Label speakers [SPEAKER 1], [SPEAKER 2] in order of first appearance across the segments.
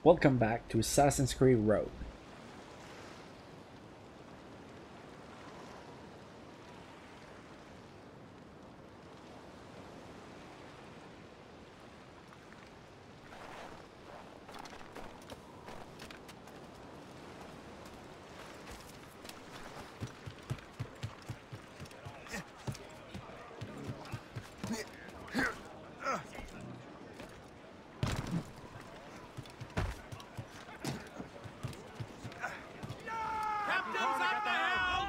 [SPEAKER 1] Welcome back to Assassin's Creed Rogue.
[SPEAKER 2] Captain's at the helm!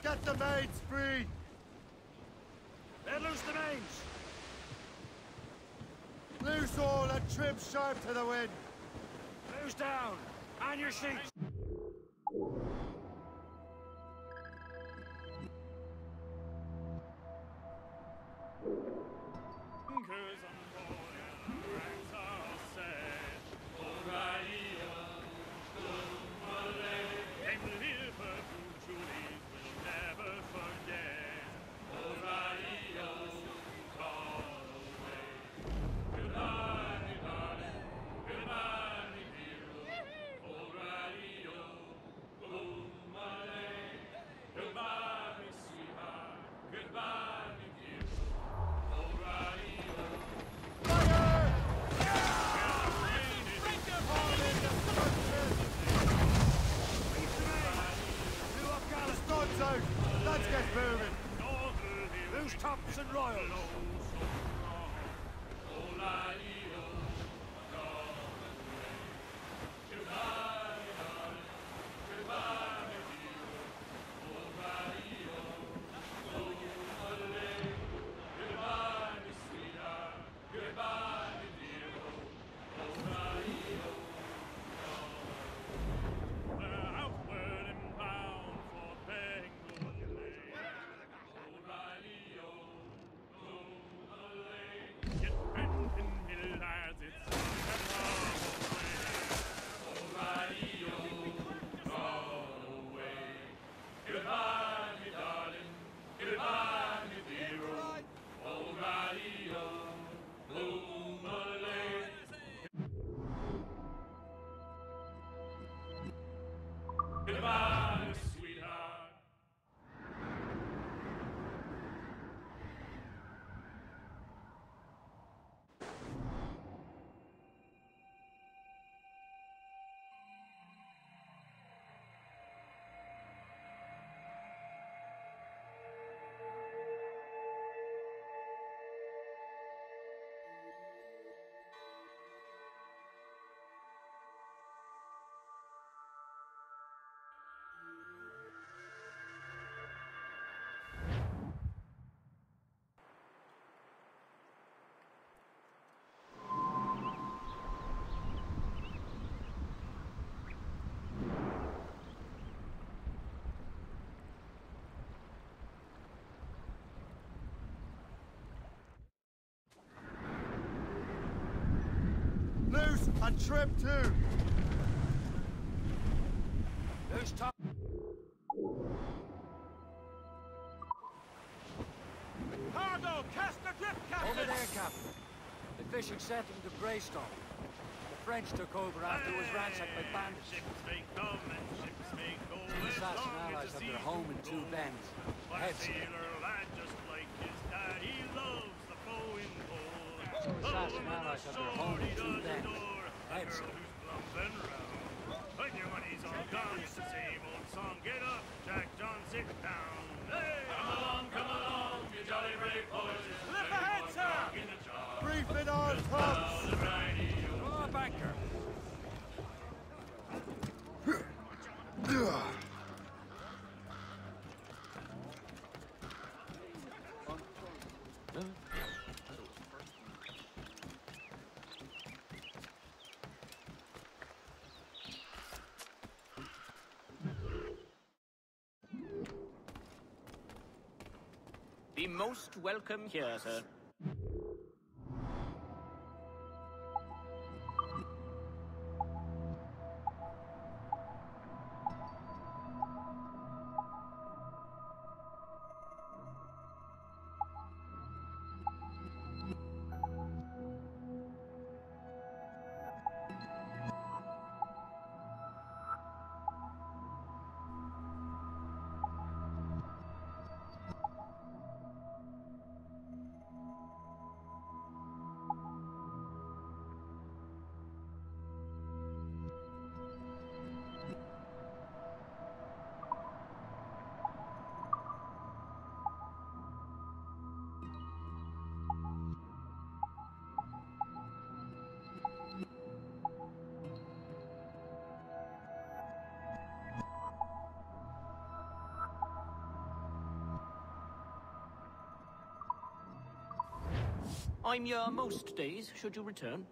[SPEAKER 3] Get the mains free!
[SPEAKER 2] Let loose the mains!
[SPEAKER 3] Loose all and trim sharp to the wind!
[SPEAKER 2] Loose down! On your seats!
[SPEAKER 3] Guns out! Let's get moving!
[SPEAKER 2] Loose tops and royals!
[SPEAKER 4] Goodbye, sweetheart.
[SPEAKER 3] Loose and trim too!
[SPEAKER 2] Loose top!
[SPEAKER 3] Cargo, cast the drift, Captain!
[SPEAKER 2] Over there, Captain. The fishing settled to Greystone. The French took over after it was ransacked by bandits.
[SPEAKER 4] Ships may come and ships may go.
[SPEAKER 2] The assassin allies have their home in Two Bends. Heads.
[SPEAKER 4] Sailor lad just like his dad, he loves the foe in pole.
[SPEAKER 2] The assassin allies have their home in Two Bends. Heads.
[SPEAKER 4] Who's plumping round. When your money's all gone, it's the same old song. Get up, Jack John, sit down. Hey! Come along, you jolly brave boys.
[SPEAKER 3] Lift ahead, sir!
[SPEAKER 4] In the jar.
[SPEAKER 3] Brief in all tops!
[SPEAKER 2] Draw a banker.
[SPEAKER 5] Be most welcome here, sir. I'm here most days, should you return.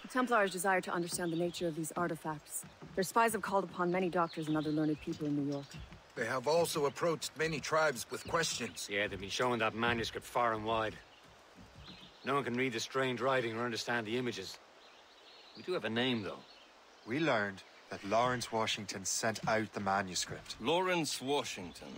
[SPEAKER 6] The Templars desire to understand the nature of these artifacts. Their spies have called upon many doctors and other learned people in New York.
[SPEAKER 7] They have also approached many tribes with questions.
[SPEAKER 8] Yeah, they've been showing that manuscript far and wide. No one can read the strange writing or understand the images. We do have a name, though.
[SPEAKER 9] We learned that Lawrence Washington sent out the manuscript.
[SPEAKER 10] Lawrence Washington.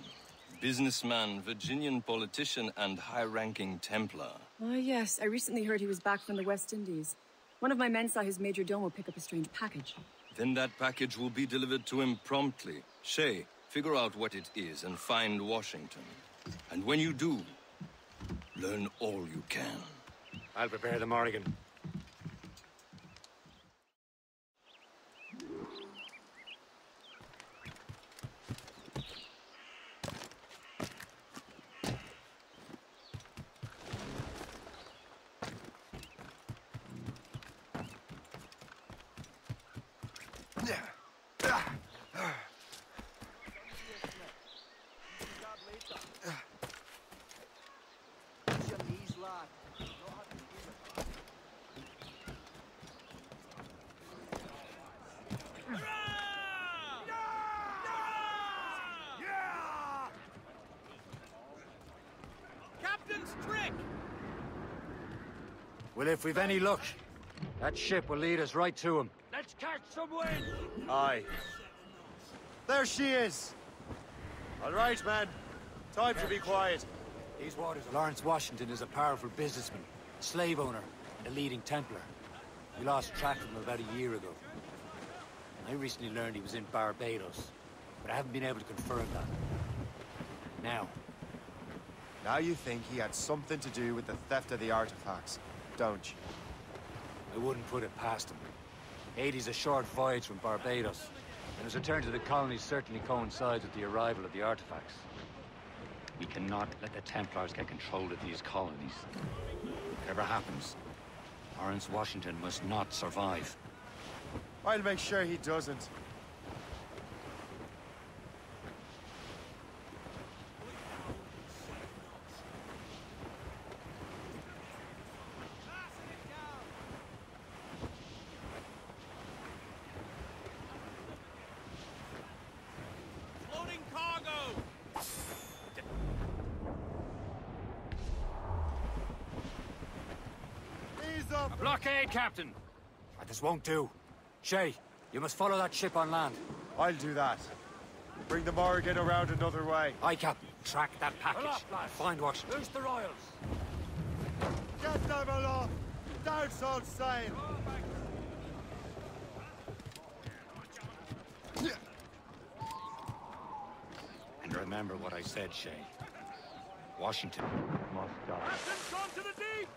[SPEAKER 10] Businessman, Virginian politician, and high-ranking Templar.
[SPEAKER 6] Ah, yes. I recently heard he was back from the West Indies. One of my men saw his major domo pick up a strange package.
[SPEAKER 10] Then that package will be delivered to him promptly. Shay, figure out what it is and find Washington. And when you do, learn all you can.
[SPEAKER 8] I'll prepare the Morrigan.
[SPEAKER 3] Captain's trick!
[SPEAKER 8] Well, if we've any luck, that ship will lead us right to him.
[SPEAKER 2] Let's catch some wind!
[SPEAKER 3] Aye. There she is! All right, man. Time to be quiet.
[SPEAKER 8] These waters, Lawrence Washington is a powerful businessman, slave owner, and a leading Templar. We lost track of him about a year ago. I recently learned he was in Barbados, but I haven't been able to confirm that.
[SPEAKER 9] Now you think he had something to do with the theft of the artifacts, don't you?
[SPEAKER 8] I wouldn't put it past him. Haiti's a short voyage from Barbados, and his return to the colonies certainly coincides with the arrival of the artifacts. We cannot let the Templars get control of these colonies. Whatever happens, Lawrence Washington must not survive.
[SPEAKER 9] I'll make sure he doesn't.
[SPEAKER 3] Loading cargo! Ease up!
[SPEAKER 8] Blockade, Captain! This won't do. Shay, you must follow that ship on land.
[SPEAKER 9] I'll do that. Bring the Morrigan around another way.
[SPEAKER 8] Aye, Captain. Track that package.
[SPEAKER 2] Pull up, lads.
[SPEAKER 8] Find Washington.
[SPEAKER 2] Loose the royals!
[SPEAKER 3] Get them aloft! Down all sail!
[SPEAKER 8] And remember what I said, Shay. Washington must die.
[SPEAKER 3] Captain's gone to the deep!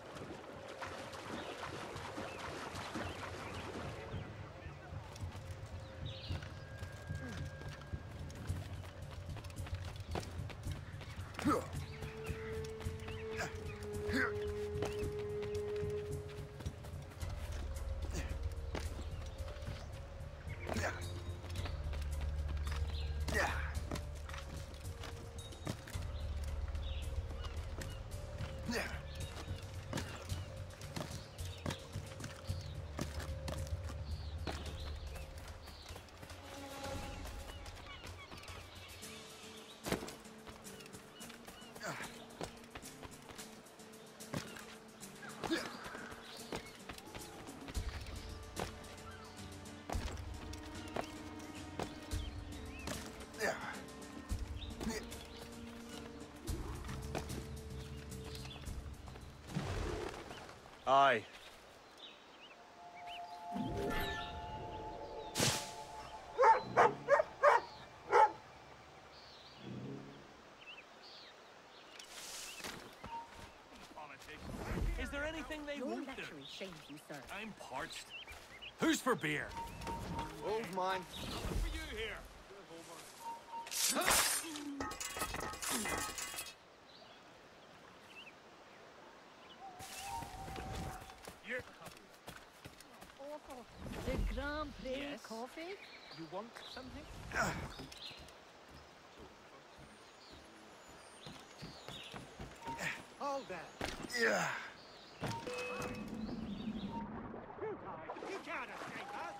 [SPEAKER 9] Aye.
[SPEAKER 4] anything they
[SPEAKER 6] Your
[SPEAKER 4] won't do.
[SPEAKER 6] lecturing shames you, sir.
[SPEAKER 4] I'm parched. Who's for beer?
[SPEAKER 3] Oh, mine.
[SPEAKER 4] For you here. You're
[SPEAKER 6] Awful. The Grand Prix
[SPEAKER 5] Yes?
[SPEAKER 6] coffee?
[SPEAKER 5] You want something?
[SPEAKER 3] Hold that.
[SPEAKER 9] Yeah.
[SPEAKER 4] You can't escape us.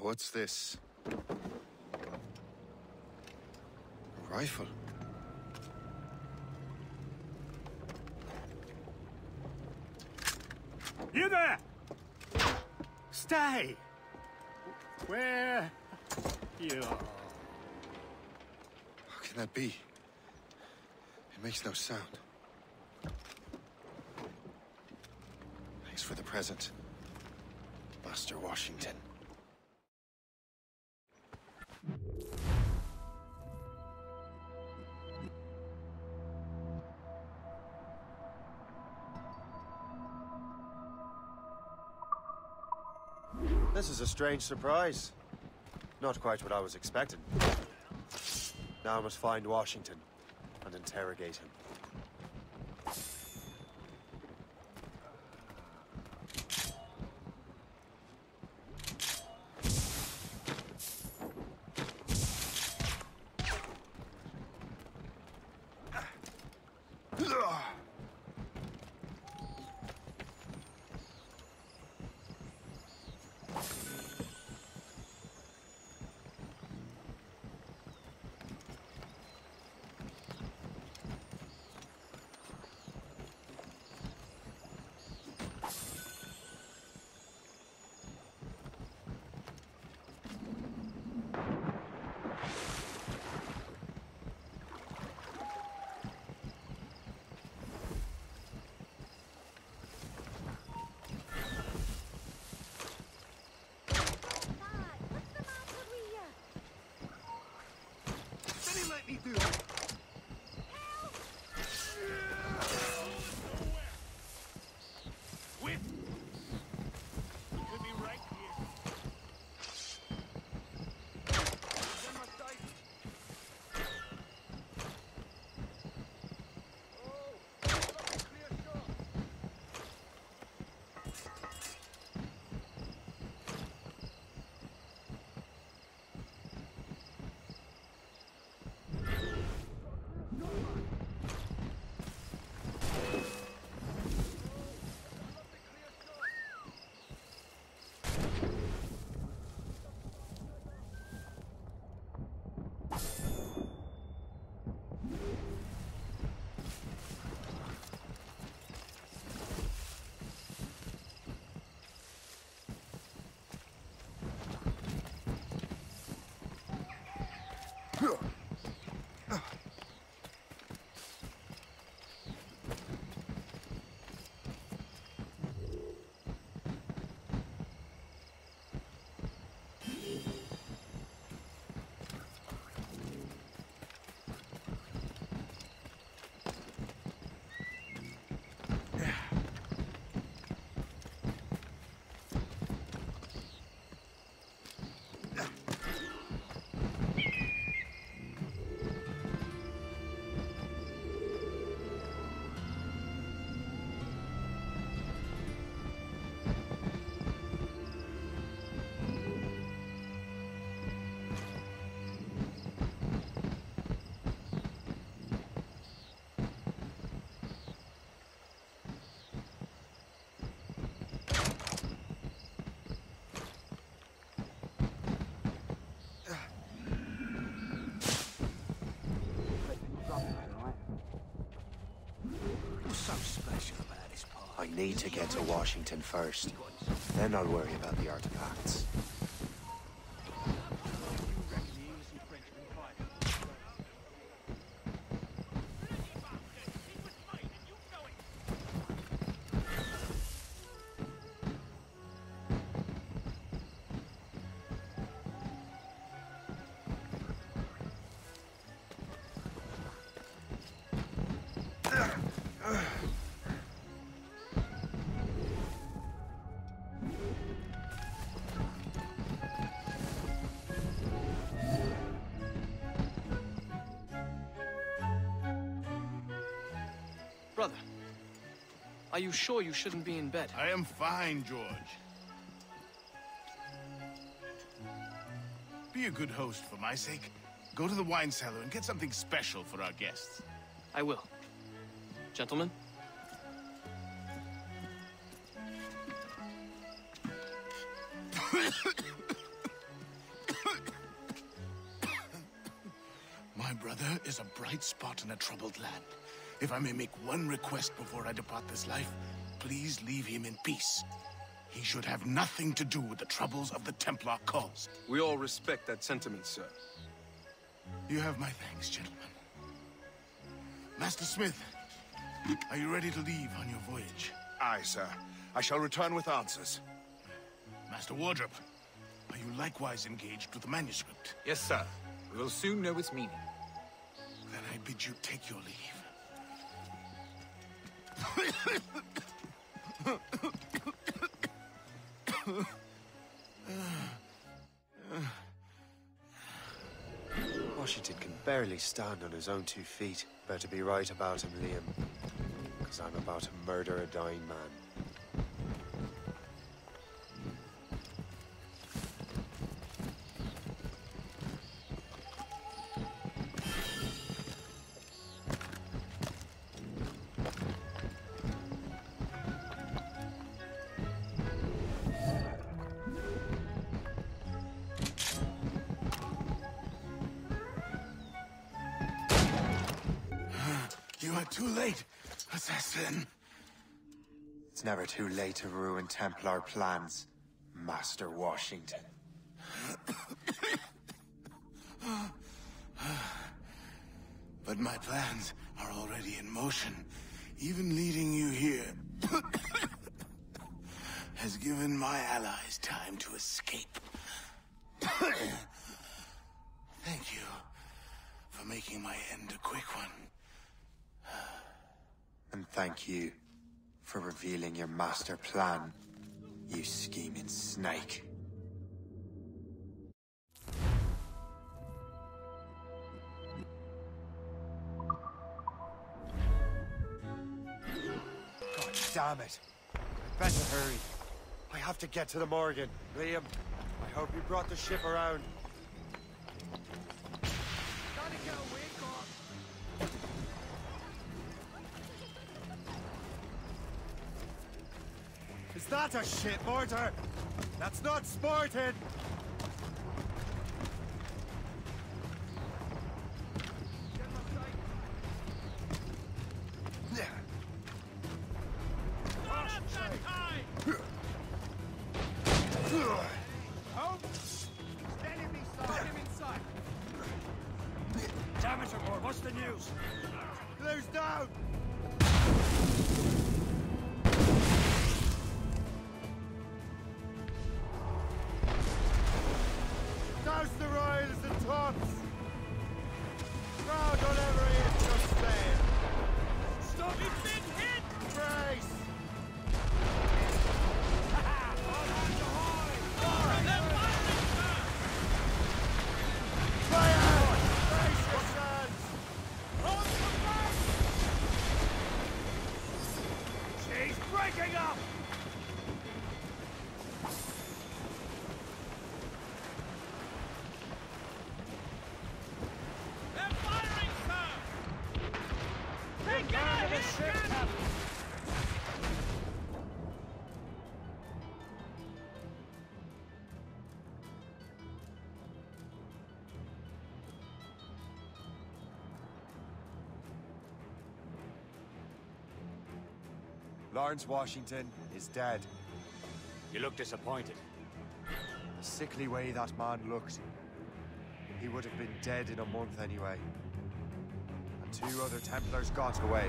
[SPEAKER 9] What's this? A rifle.
[SPEAKER 4] You there! Stay! Where you are?
[SPEAKER 9] How can that be? It makes no sound. Thanks for the present, Master Washington.
[SPEAKER 3] This is a strange surprise. Not quite what I was expecting. Now I must find Washington and interrogate him.
[SPEAKER 4] Let me do it. Whip! He could be right here. Then must I... Oh! Clear shot!
[SPEAKER 3] need to get to Washington first. Then I'll worry about the artifacts.
[SPEAKER 11] Brother, are you sure you shouldn't be in bed?
[SPEAKER 4] I am fine, George. Be a good host for my sake. Go to the wine cellar and get something special for our guests.
[SPEAKER 11] I will. Gentlemen?
[SPEAKER 4] My brother is a bright spot in a troubled land. If I may make one request before I depart this life, please leave him in peace. He should have nothing to do with the troubles of the Templar cause.
[SPEAKER 12] We all respect that sentiment, sir.
[SPEAKER 4] You have my thanks, gentlemen. Master Smith, are you ready to leave on your voyage?
[SPEAKER 13] Aye, sir. I shall return with answers.
[SPEAKER 4] Master Wardrop, are you likewise engaged with the manuscript?
[SPEAKER 14] Yes, sir. We will soon know its meaning.
[SPEAKER 4] Then I bid you take your leave.
[SPEAKER 3] Washington can barely stand on his own 2 feet. Better be right about him, Liam. Because I'm about to murder a dying man.
[SPEAKER 4] You are too late, assassin.
[SPEAKER 3] It's never too late to ruin Templar plans, Master Washington.
[SPEAKER 4] But my plans are already in motion. Even leading you here has given my allies time to escape. Thank you for making my end a quick one.
[SPEAKER 3] And thank you for revealing your master plan, you scheming snake.
[SPEAKER 9] God damn it. I better hurry. I have to get to the Morgan. Liam, I hope you brought the ship around. Is that a ship mortar? That's not sporting!
[SPEAKER 2] Damn it, Report. What's the news?
[SPEAKER 9] Blue's down! Douse the royals and tops! Crowd whatever he is just saying!
[SPEAKER 4] Stop! He's been hit!
[SPEAKER 9] Brace!
[SPEAKER 4] All hands ahoy! More of them firing, sir!
[SPEAKER 9] Fire! Brace yourselves!
[SPEAKER 4] Hold the fire!
[SPEAKER 3] Lawrence Washington is dead.
[SPEAKER 8] You look disappointed.
[SPEAKER 3] The sickly way that man looked. He would have been dead in a month anyway. And 2 other Templars got away.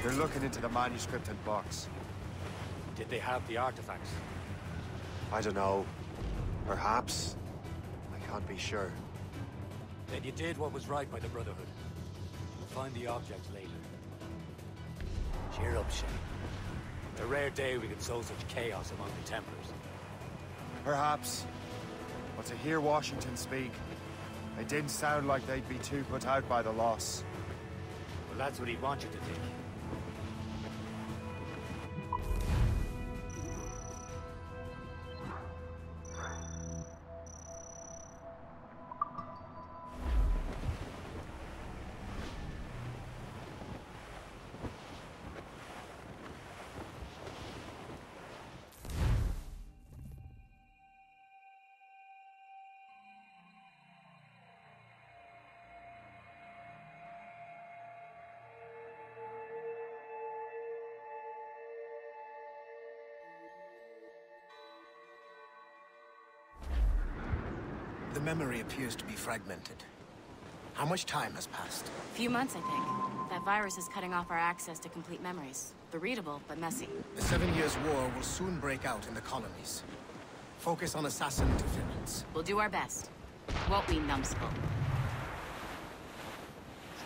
[SPEAKER 3] They're looking into the manuscript and box.
[SPEAKER 8] Did they have the artifacts?
[SPEAKER 3] I don't know. Perhaps. I can't be sure.
[SPEAKER 8] Then you did what was right by the Brotherhood. We'll find the objects later. Cheer up, Shay. A rare day we could sow such chaos among the Templars.
[SPEAKER 3] Perhaps. But to hear Washington speak, it didn't sound like they'd be too put out by the loss.
[SPEAKER 8] Well, that's what he'd want you to think.
[SPEAKER 15] The memory appears to be fragmented. How much time has passed?
[SPEAKER 16] A few months, I think. That virus is cutting off our access to complete memories. They're readable, but messy.
[SPEAKER 15] The 7 Years' War will soon break out in the colonies. Focus on assassin interference.
[SPEAKER 16] We'll do our best. Won't we, numbskull?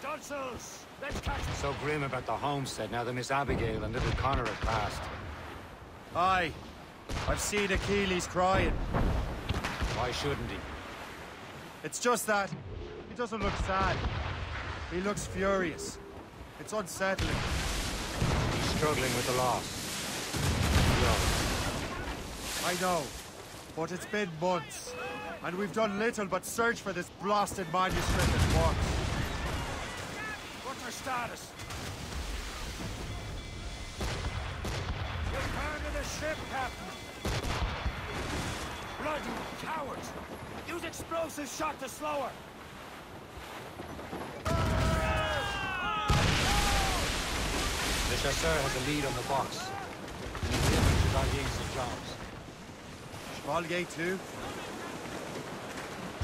[SPEAKER 2] Stutzels! Let's catch them!
[SPEAKER 8] So grim about the homestead now that Miss Abigail and little Connor have passed.
[SPEAKER 3] Aye. I've seen Achilles crying.
[SPEAKER 8] Why shouldn't he?
[SPEAKER 3] It's just that he doesn't look sad. He looks furious. It's unsettling.
[SPEAKER 8] He's struggling with the loss.
[SPEAKER 3] I know, but it's been months, and we've done little but search for this blasted manuscript and box.
[SPEAKER 2] What's our status? Return to the ship, Captain! Bloody cowards! Use explosive shot to slow her!
[SPEAKER 8] The chasseur has a lead on the box. And he's in with Chevalier St. John's.
[SPEAKER 3] Chevalier too?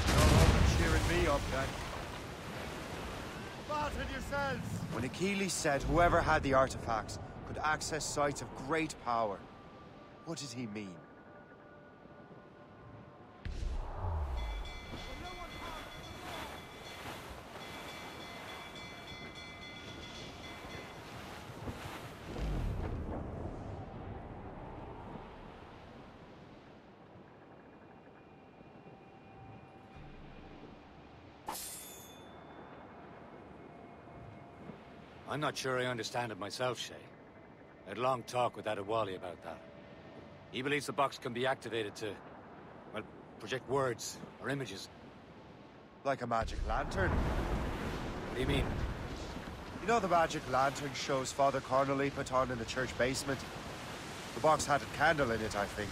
[SPEAKER 3] You're all cheering me up then. Batten yourselves! When Achilles said whoever had the artifacts could access sites of great power, what did he mean?
[SPEAKER 8] I'm not sure I understand it myself, Shay. I had a long talk with Adewale about that. He believes the box can be activated to, well, project words or images.
[SPEAKER 3] Like a magic lantern?
[SPEAKER 8] What do you mean?
[SPEAKER 3] You know the magic lantern shows Father Connolly put on in the church basement? The box had a candle in it, I think.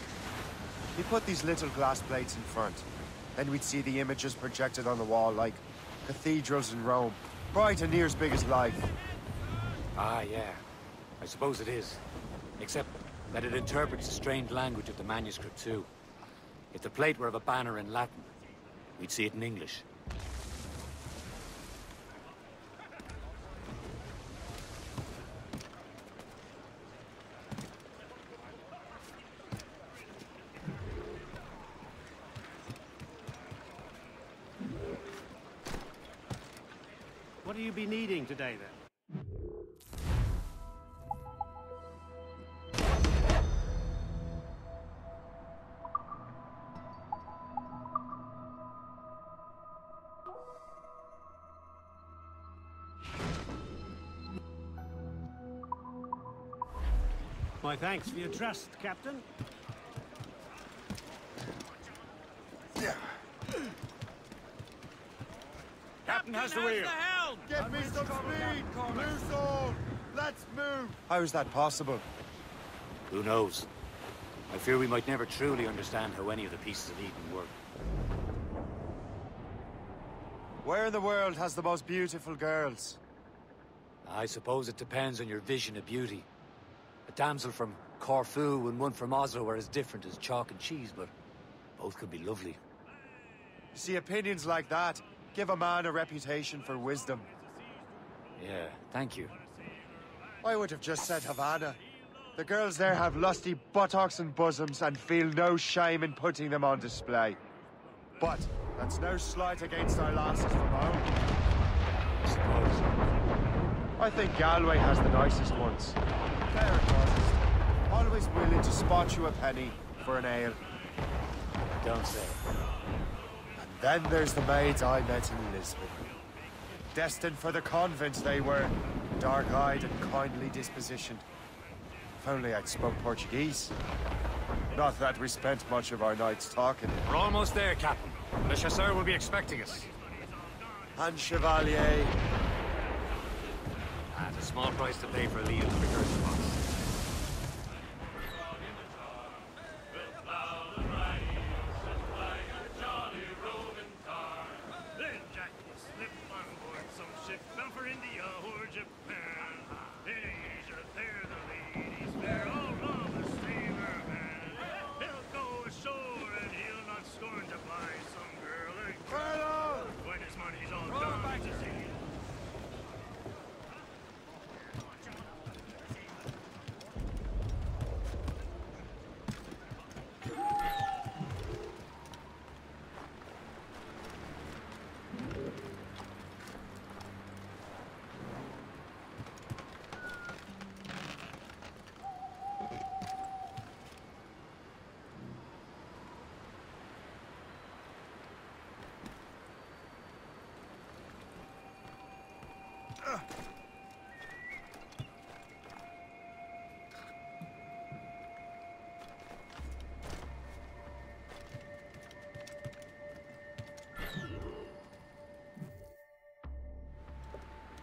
[SPEAKER 3] He put these little glass plates in front. Then we'd see the images projected on the wall like cathedrals in Rome. Bright and near as big as life.
[SPEAKER 8] Ah, yeah. I suppose it is. Except that it interprets the strange language of the manuscript, too. If the plate were of a banner in Latin, we'd see it in English.
[SPEAKER 17] What will you be needing today, then? My thanks for your trust, Captain.
[SPEAKER 2] Captain has the wheel!
[SPEAKER 3] Get me some speed! Loose all! Let's move! How is that possible?
[SPEAKER 8] Who knows? I fear we might never truly understand how any of the pieces of Eden work.
[SPEAKER 3] Where in the world has the most beautiful girls?
[SPEAKER 8] I suppose it depends on your vision of beauty. A A damsel from Corfu and one from Oslo are as different as chalk and cheese, but both could be lovely.
[SPEAKER 3] See, opinions like that give a man a reputation for wisdom.
[SPEAKER 8] Yeah, thank you.
[SPEAKER 3] I would have just said Havana. The girls there have lusty buttocks and bosoms and feel no shame in putting them on display. But that's no slight against our lasses from home.
[SPEAKER 8] I suppose.
[SPEAKER 3] I think Galway has the nicest ones. Fair and modest. Always willing to spot you a penny for an ale.
[SPEAKER 8] Don't say.
[SPEAKER 3] And then there's the maids I met in Lisbon. Destined for the convent they were, dark-eyed and kindly dispositioned. If only I'd spoke Portuguese. Not that we spent much of our nights talking.
[SPEAKER 8] We're almost there, Captain. Le Chasseur will be expecting us.
[SPEAKER 3] And Chevalier.
[SPEAKER 8] At a small price to pay for Liam's precursor box.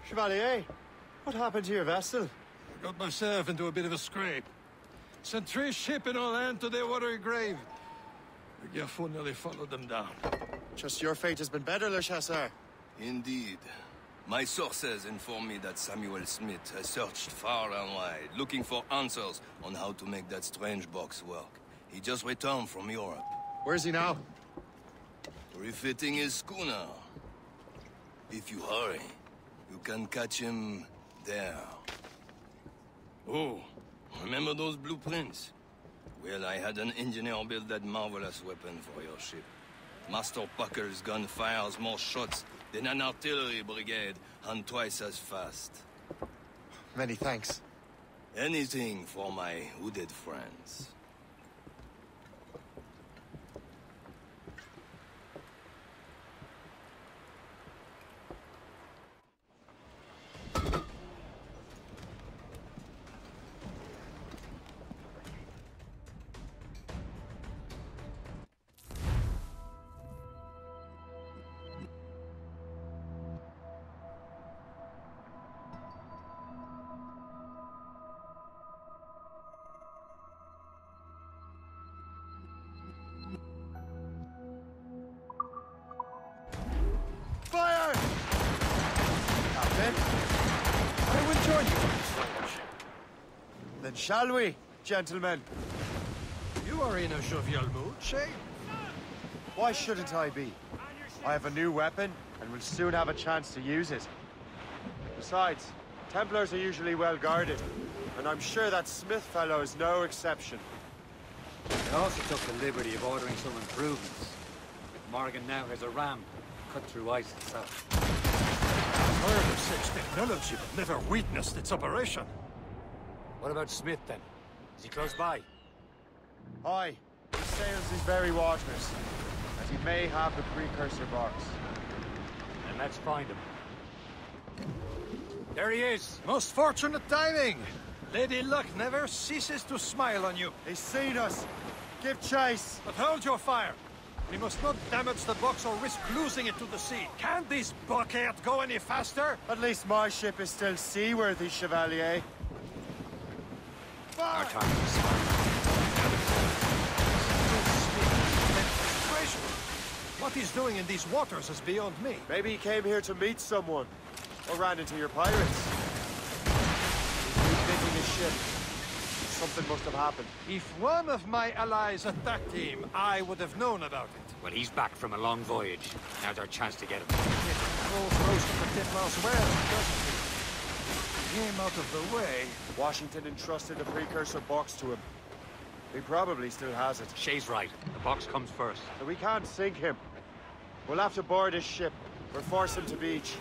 [SPEAKER 3] Chevalier, what happened to your vessel?
[SPEAKER 18] I got myself into a bit of a scrape. Sent 3 ships in all land to their watery grave. The Gaffon nearly followed them down.
[SPEAKER 3] Just your fate has been better, Le Chasseur.
[SPEAKER 10] Indeed. My sources inform me that Samuel Smith has searched far and wide, looking for answers on how to make that strange box work. He just returned from Europe.
[SPEAKER 3] Where's he now?
[SPEAKER 10] Refitting his schooner. If you hurry, you can catch him there. Oh, remember those blueprints? Well, I had an engineer build that marvelous weapon for your ship. Master Pucker's gun fires more shots than an artillery brigade, and twice as fast.
[SPEAKER 3] Many thanks.
[SPEAKER 10] Anything for my hooded friends.
[SPEAKER 3] Fire! Captain, I will join you on this voyage. Then shall we, gentlemen?
[SPEAKER 18] You are in a jovial mood, Shay?
[SPEAKER 3] Why shouldn't I be? I have a new weapon, and will soon have a chance to use it. Besides, Templars are usually well guarded, and I'm sure that Smith fellow is no exception.
[SPEAKER 8] I also took the liberty of ordering some improvements. Morgan now has a ram cut through ice itself.
[SPEAKER 18] I've heard of such technology, but never witnessed its operation.
[SPEAKER 8] What about Smith, then? Is he close by?
[SPEAKER 3] Aye, he sails these very waters, and he may have the precursor box.
[SPEAKER 8] Then let's find him. There he is!
[SPEAKER 18] Most fortunate timing! Lady Luck never ceases to smile on you.
[SPEAKER 3] He's seen us! Give chase!
[SPEAKER 18] But hold your fire! We must not damage the box or risk losing it to the sea. Can this bucket go any faster?
[SPEAKER 3] At least my ship is still seaworthy, Chevalier.
[SPEAKER 8] Our time is smart.
[SPEAKER 18] What he's doing in these waters is beyond me.
[SPEAKER 3] Maybe he came here to meet someone, or ran into your pirates. He's refitting his ship.
[SPEAKER 9] something must have happened.
[SPEAKER 18] If one of my allies attacked him, I would have known about it.
[SPEAKER 8] Well, he's back from a long voyage. Now's our chance to get him.
[SPEAKER 18] Rolls most of the Templars well, doesn't he? Came out of the way.
[SPEAKER 9] Washington entrusted a precursor box to him. He probably still has it.
[SPEAKER 8] Shay's right. The box comes first.
[SPEAKER 9] So we can't sink him. We'll have to board his ship or force him to beach.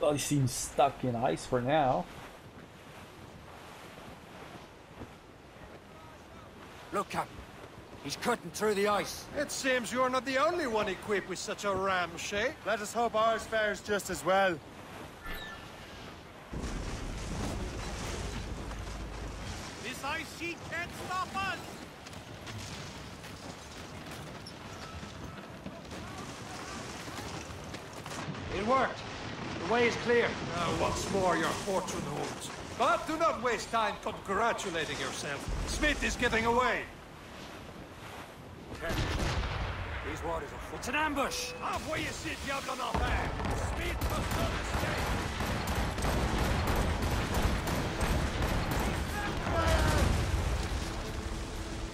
[SPEAKER 1] Well, he seems stuck in ice for now.
[SPEAKER 2] Look, Captain. He's cutting through the ice.
[SPEAKER 18] It seems you're not the only one equipped with such a ram, Shay.
[SPEAKER 9] Let us hope ours fares just as well.
[SPEAKER 17] This ice sheet can't stop us!
[SPEAKER 8] It worked. The way is clear.
[SPEAKER 18] Now, once more, your fortune holds. But do not waste time congratulating yourself. Smith is getting away.
[SPEAKER 2] These waters are full. It's an ambush!
[SPEAKER 18] Halfway you sit, Diablo Norbert. Smith must not escape.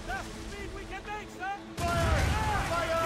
[SPEAKER 17] That's the speed we can make, sir!
[SPEAKER 9] Fire! Fire!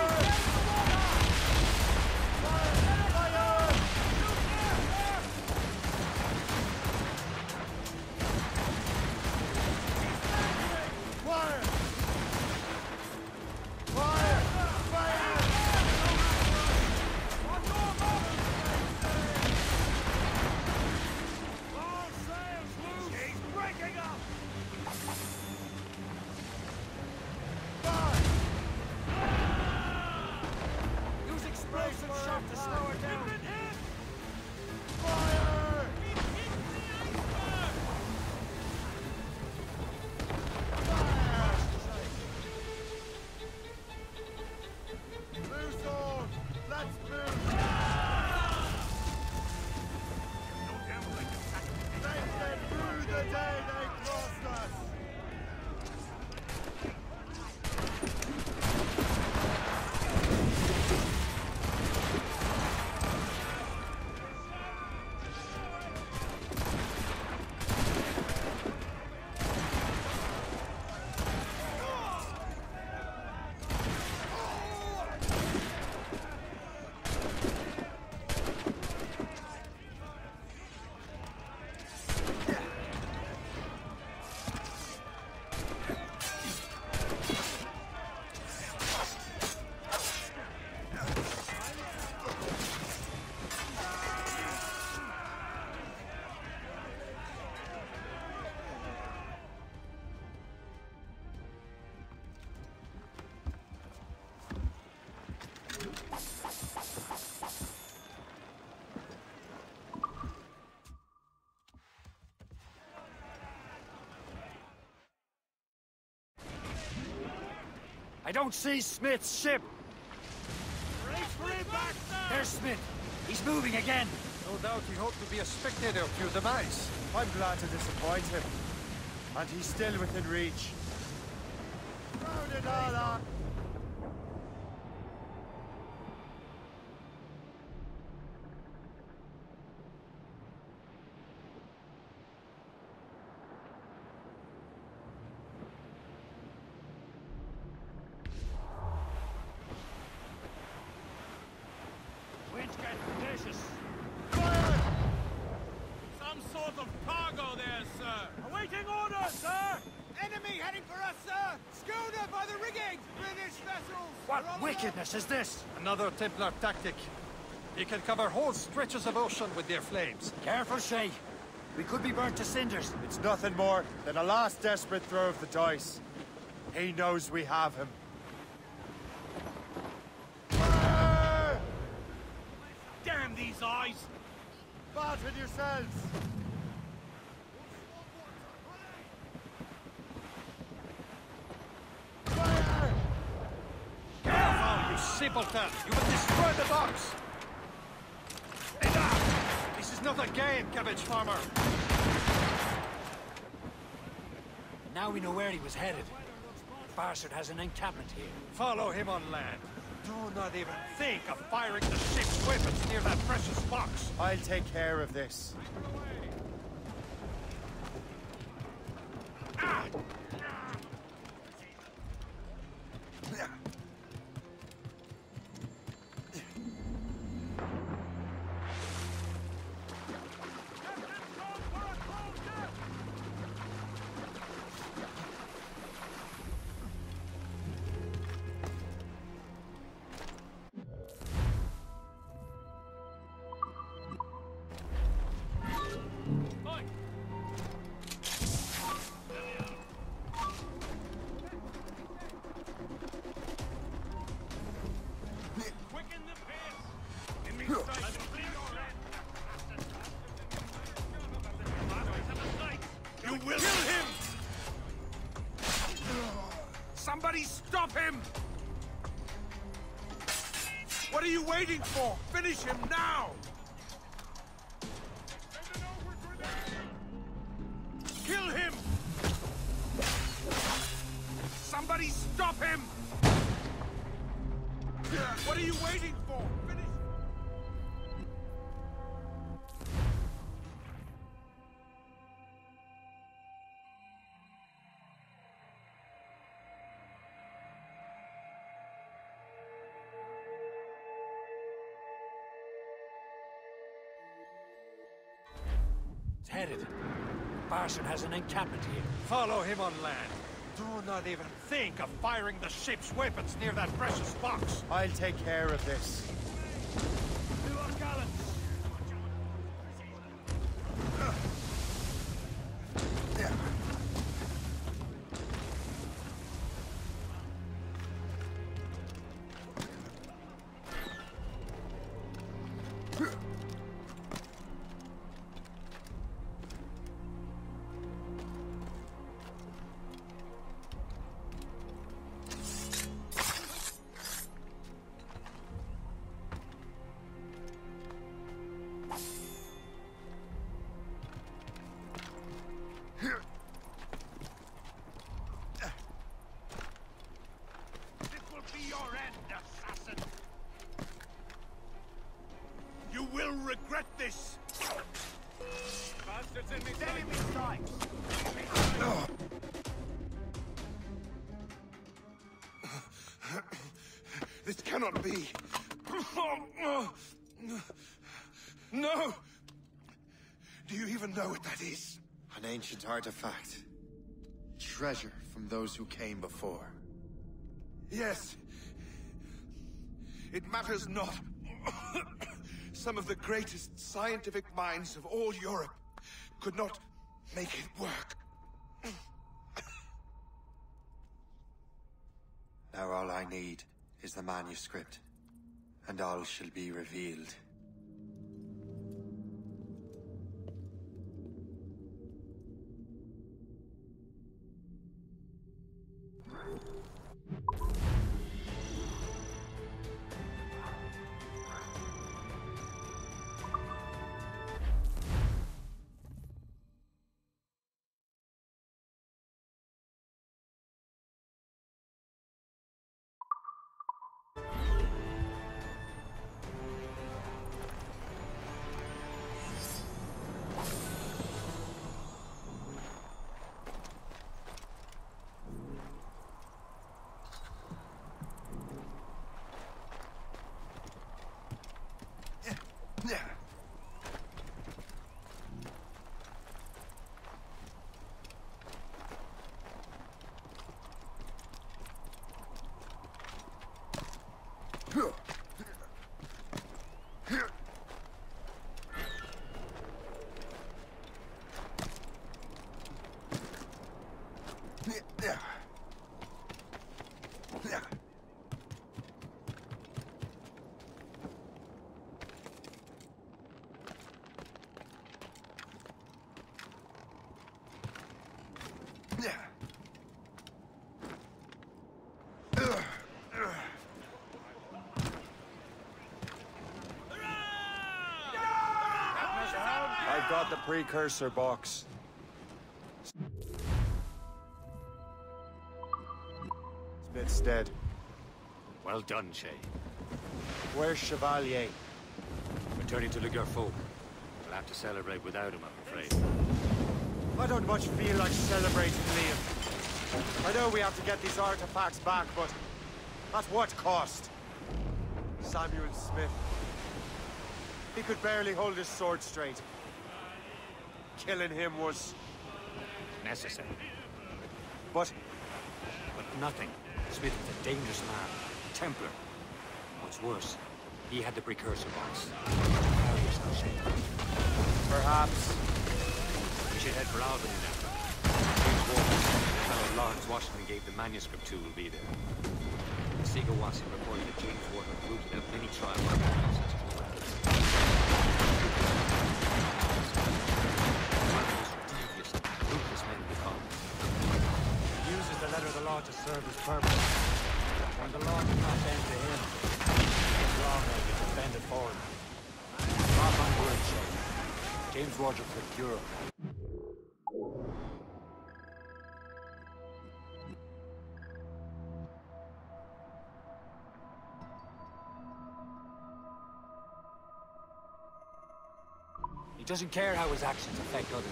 [SPEAKER 2] I don't see Smith's ship.
[SPEAKER 17] Race for him back, sir!
[SPEAKER 2] There's Smith. He's moving again.
[SPEAKER 18] No doubt he hoped to be a spectator of your demise.
[SPEAKER 9] I'm glad to disappoint him. And he's still within reach. Round it all up.
[SPEAKER 17] Wind's getting vicious. Some sort of cargo there, sir. Awaiting orders, sir! Enemy heading for us, sir! Schooner by the rigging! British vessels!
[SPEAKER 2] What wickedness is this?
[SPEAKER 18] Another Templar tactic. They can cover whole stretches of ocean with their flames.
[SPEAKER 2] Careful, Shay. We could be burnt to cinders.
[SPEAKER 9] It's nothing more than a last desperate throw of the dice. He knows we have him.
[SPEAKER 17] Damn these eyes!
[SPEAKER 9] Batten yourselves! Fire!
[SPEAKER 18] Careful, you simpleton! You will destroy the docks! Enough! This is not a game, cabbage farmer!
[SPEAKER 2] Now we know where he was headed. Bastard has an encampment here.
[SPEAKER 18] Follow him on land. Do not even think of firing the ship's weapons near that precious box.
[SPEAKER 9] I'll take care of this.
[SPEAKER 17] Somebody stop him! What are you waiting for? Finish him now! Kill him! Somebody stop him! What are you waiting for? Finish.
[SPEAKER 2] It's headed. Barson has an encampment here.
[SPEAKER 17] Follow him on land. Do not even think of firing the ship's weapons near that precious box.
[SPEAKER 3] I'll take care of this.
[SPEAKER 17] You are gallant. You will regret this! Bastards enemy strikes!
[SPEAKER 13] This cannot be. No! Do you even know what that is?
[SPEAKER 3] An ancient artifact. Treasure from those who came before.
[SPEAKER 13] Yes. It matters not. Some of the greatest scientific minds of all Europe could not make it work.
[SPEAKER 3] Now all I need is the manuscript, and all shall be revealed. I've got the precursor box. Smith's dead.
[SPEAKER 8] Well done, Shay.
[SPEAKER 3] Where's Chevalier?
[SPEAKER 8] Returning to Le Gerfaut. We'll have to celebrate without him, I'm afraid.
[SPEAKER 3] I don't much feel like celebrating, Liam. I know we have to get these artifacts back, but at what cost? Samuel Smith. He could barely hold his sword straight. Killing him was...
[SPEAKER 8] necessary.
[SPEAKER 3] But
[SPEAKER 8] nothing. Smith was a dangerous man. A Templar. What's worse, he had the precursor box.
[SPEAKER 3] Perhaps.
[SPEAKER 8] We should head for Albany now. James Walker, the fellow Lawrence Washington gave the manuscript to, will be there. Sigawasi reported that James Walker rooted out many tribal ancestral weapons. One of the most devious, ruthless men in the colony.
[SPEAKER 2] He uses the
[SPEAKER 8] the letter of the law to serve his purpose. When the law does not bend to him, the law makes it bend it forward. Mark on word, Shay. James Wardrop for Europe. He doesn't care how his actions affect others.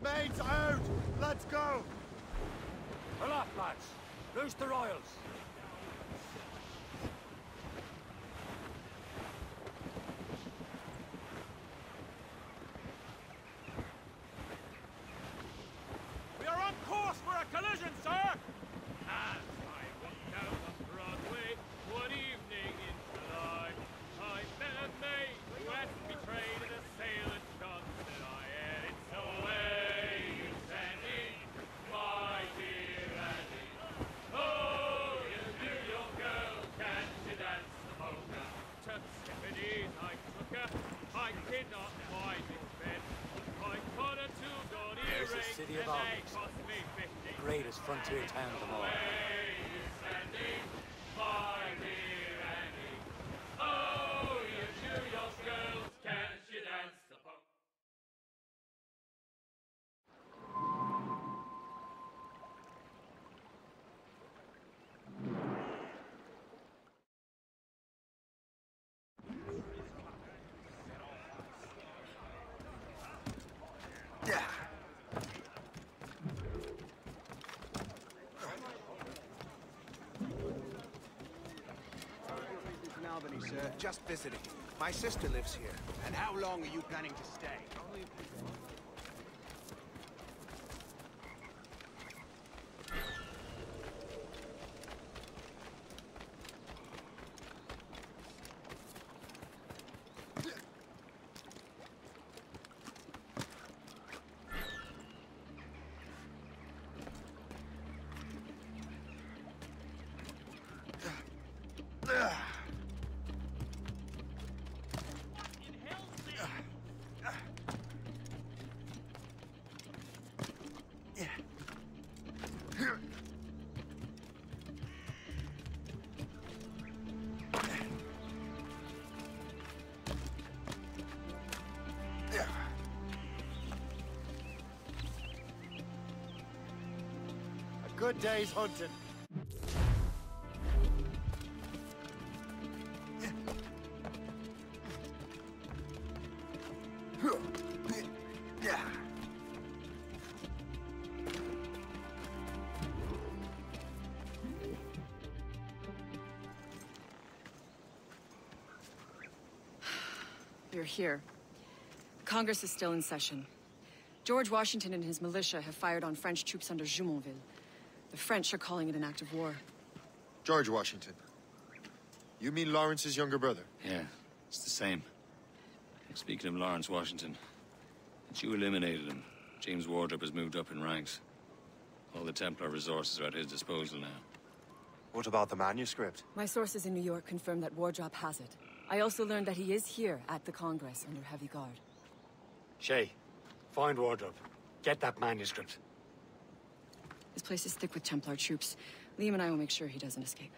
[SPEAKER 9] Mates out! Let's go!
[SPEAKER 8] Aloft, lads! Loose the royals!
[SPEAKER 17] We are on course for a collision, sir! As I walk down the Broadway, one evening in July, I met a maid who had betrayed in a sailor's gun, said I, and it's away, you Sandy, my dear Annie. Oh, you New York girl, can you dance the polka? To Tiffany's I took her, I did not mind it then. I put her two gold
[SPEAKER 8] There's the
[SPEAKER 17] earrings,
[SPEAKER 8] city
[SPEAKER 17] and
[SPEAKER 8] of
[SPEAKER 17] they
[SPEAKER 8] Almas,
[SPEAKER 17] cost me 50.
[SPEAKER 8] the greatest frontier town of them all.
[SPEAKER 17] Oh, you New York girls, can't you dance the polka?
[SPEAKER 19] In Albany, sir. Just visiting. My sister lives here. And how long are you planning to stay?
[SPEAKER 9] A good day's hunting.
[SPEAKER 6] You're here. Congress is still in session. George Washington and his militia have fired on French troops under Jumonville. The French are calling it an act of war.
[SPEAKER 3] George Washington. You mean Lawrence's younger brother?
[SPEAKER 20] Yeah, it's the same. Speaking of Lawrence Washington, since you eliminated him, James Wardrop has moved up in ranks. All the Templar resources are at his disposal now.
[SPEAKER 3] What about the manuscript?
[SPEAKER 6] My sources in New York confirm that Wardrop has it. I also learned that he is here at the Congress under heavy guard.
[SPEAKER 8] Shay, find Wardrop. Get that manuscript.
[SPEAKER 6] This place is thick with Templar troops. Liam and I will make sure he doesn't escape.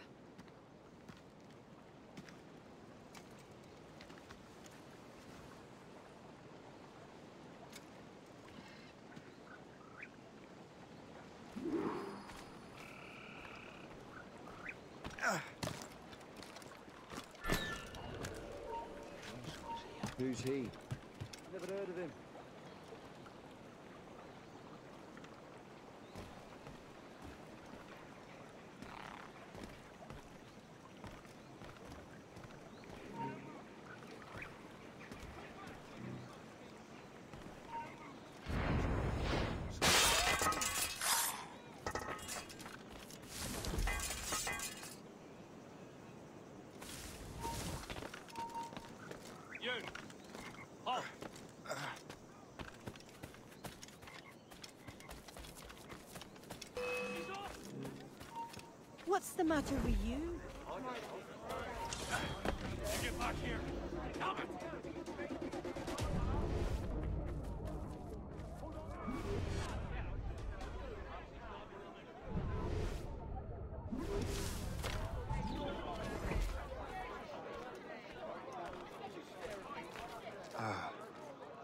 [SPEAKER 1] Who's he? Never heard of him.
[SPEAKER 21] What's the matter with you?
[SPEAKER 17] Get back here! Help it!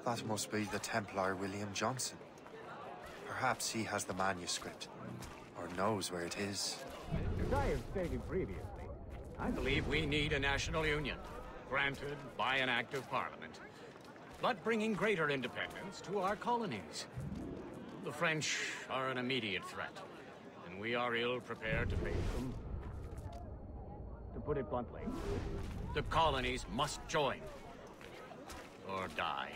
[SPEAKER 3] That must be the Templar William Johnson. Perhaps he has the manuscript, or knows where it is.
[SPEAKER 8] As I have stated previously, I believe we need a national union, granted by an act of parliament, but bringing greater independence to our colonies. The French are an immediate threat, and we are ill prepared to face them. To put it bluntly, the colonies must join, or die.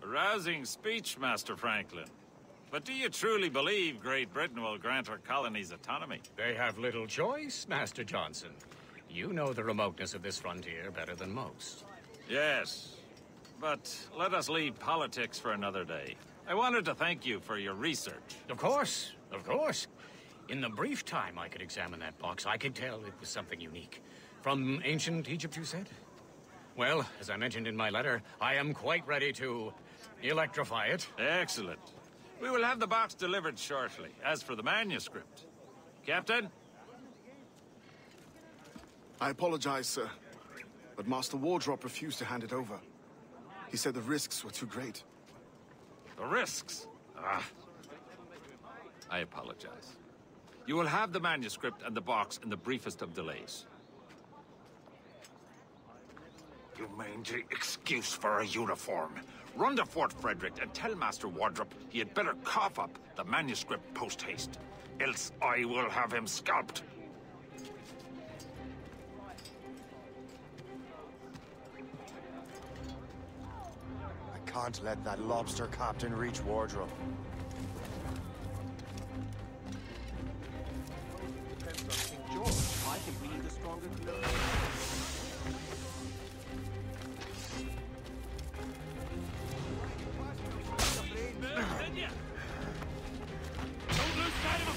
[SPEAKER 22] A rousing speech, Master Franklin. But do you truly believe Great Britain will grant her colonies autonomy?
[SPEAKER 8] They have little choice, Master Johnson. You know the remoteness of this frontier better than most.
[SPEAKER 22] Yes, but let us leave politics for another day. I wanted to thank you for your research.
[SPEAKER 8] Of course, of course. In the brief time I could examine that box, I could tell it was something unique. From ancient Egypt, you said? Well, as I mentioned in my letter, I am quite ready to electrify it.
[SPEAKER 22] Excellent. We will have the box delivered shortly. As for the manuscript... Captain?
[SPEAKER 13] I apologize, sir, but Master Wardrop refused to hand it over. He said the risks were too great.
[SPEAKER 22] The risks? Ah. I apologize. You will have the manuscript and the box in the briefest of delays.
[SPEAKER 23] You mangy excuse for a uniform. Run to Fort Frederick and tell Master Wardrop he had better cough up the manuscript post-haste. Else I will have him scalped.
[SPEAKER 3] I can't let that lobster captain reach Wardrop.
[SPEAKER 19] Depends on King George. I think we need a stronger clue.
[SPEAKER 17] Don't lose sight of him!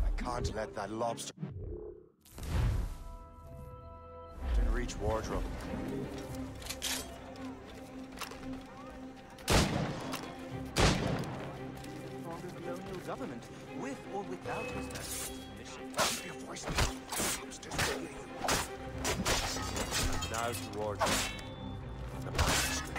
[SPEAKER 3] I can't let that lobster captain reach Wardrop.
[SPEAKER 19] Stronger colonial government, with or without his master's
[SPEAKER 13] Your voice upstairs.
[SPEAKER 3] Now to Wardrop. The manuscript.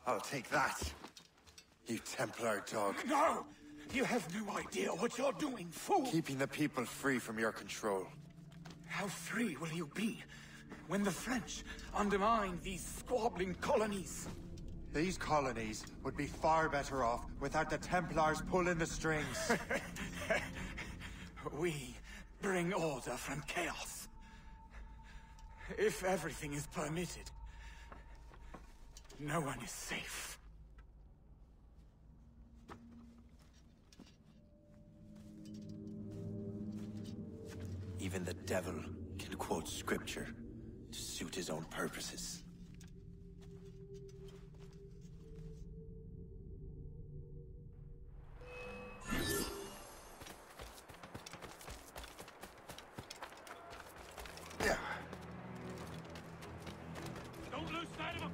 [SPEAKER 9] I'll take that. You Templar dog.
[SPEAKER 4] No! You have no idea what you're doing, fool!
[SPEAKER 9] Keeping the people free from your control.
[SPEAKER 4] How free will you be when the French undermine these squabbling colonies?
[SPEAKER 9] These colonies would be far better off without the Templars pulling the strings.
[SPEAKER 4] We bring order from chaos. If everything is permitted, no one is safe.
[SPEAKER 9] Even the devil can quote scripture to suit his own purposes.
[SPEAKER 17] Don't lose sight of him!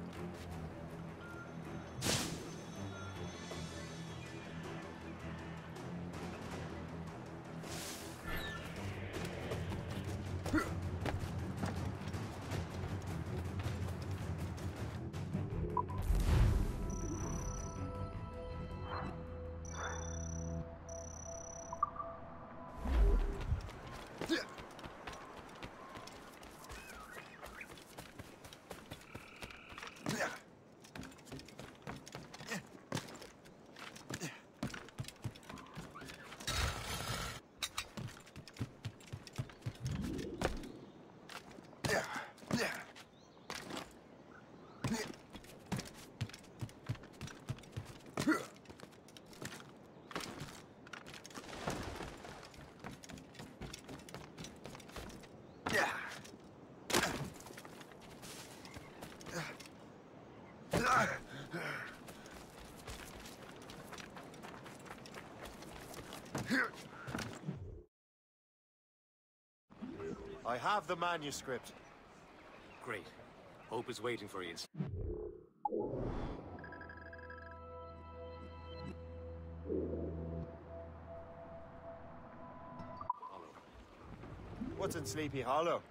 [SPEAKER 3] I have the manuscript.
[SPEAKER 8] Great. Hope is waiting for you.
[SPEAKER 3] What's in Sleepy Hollow?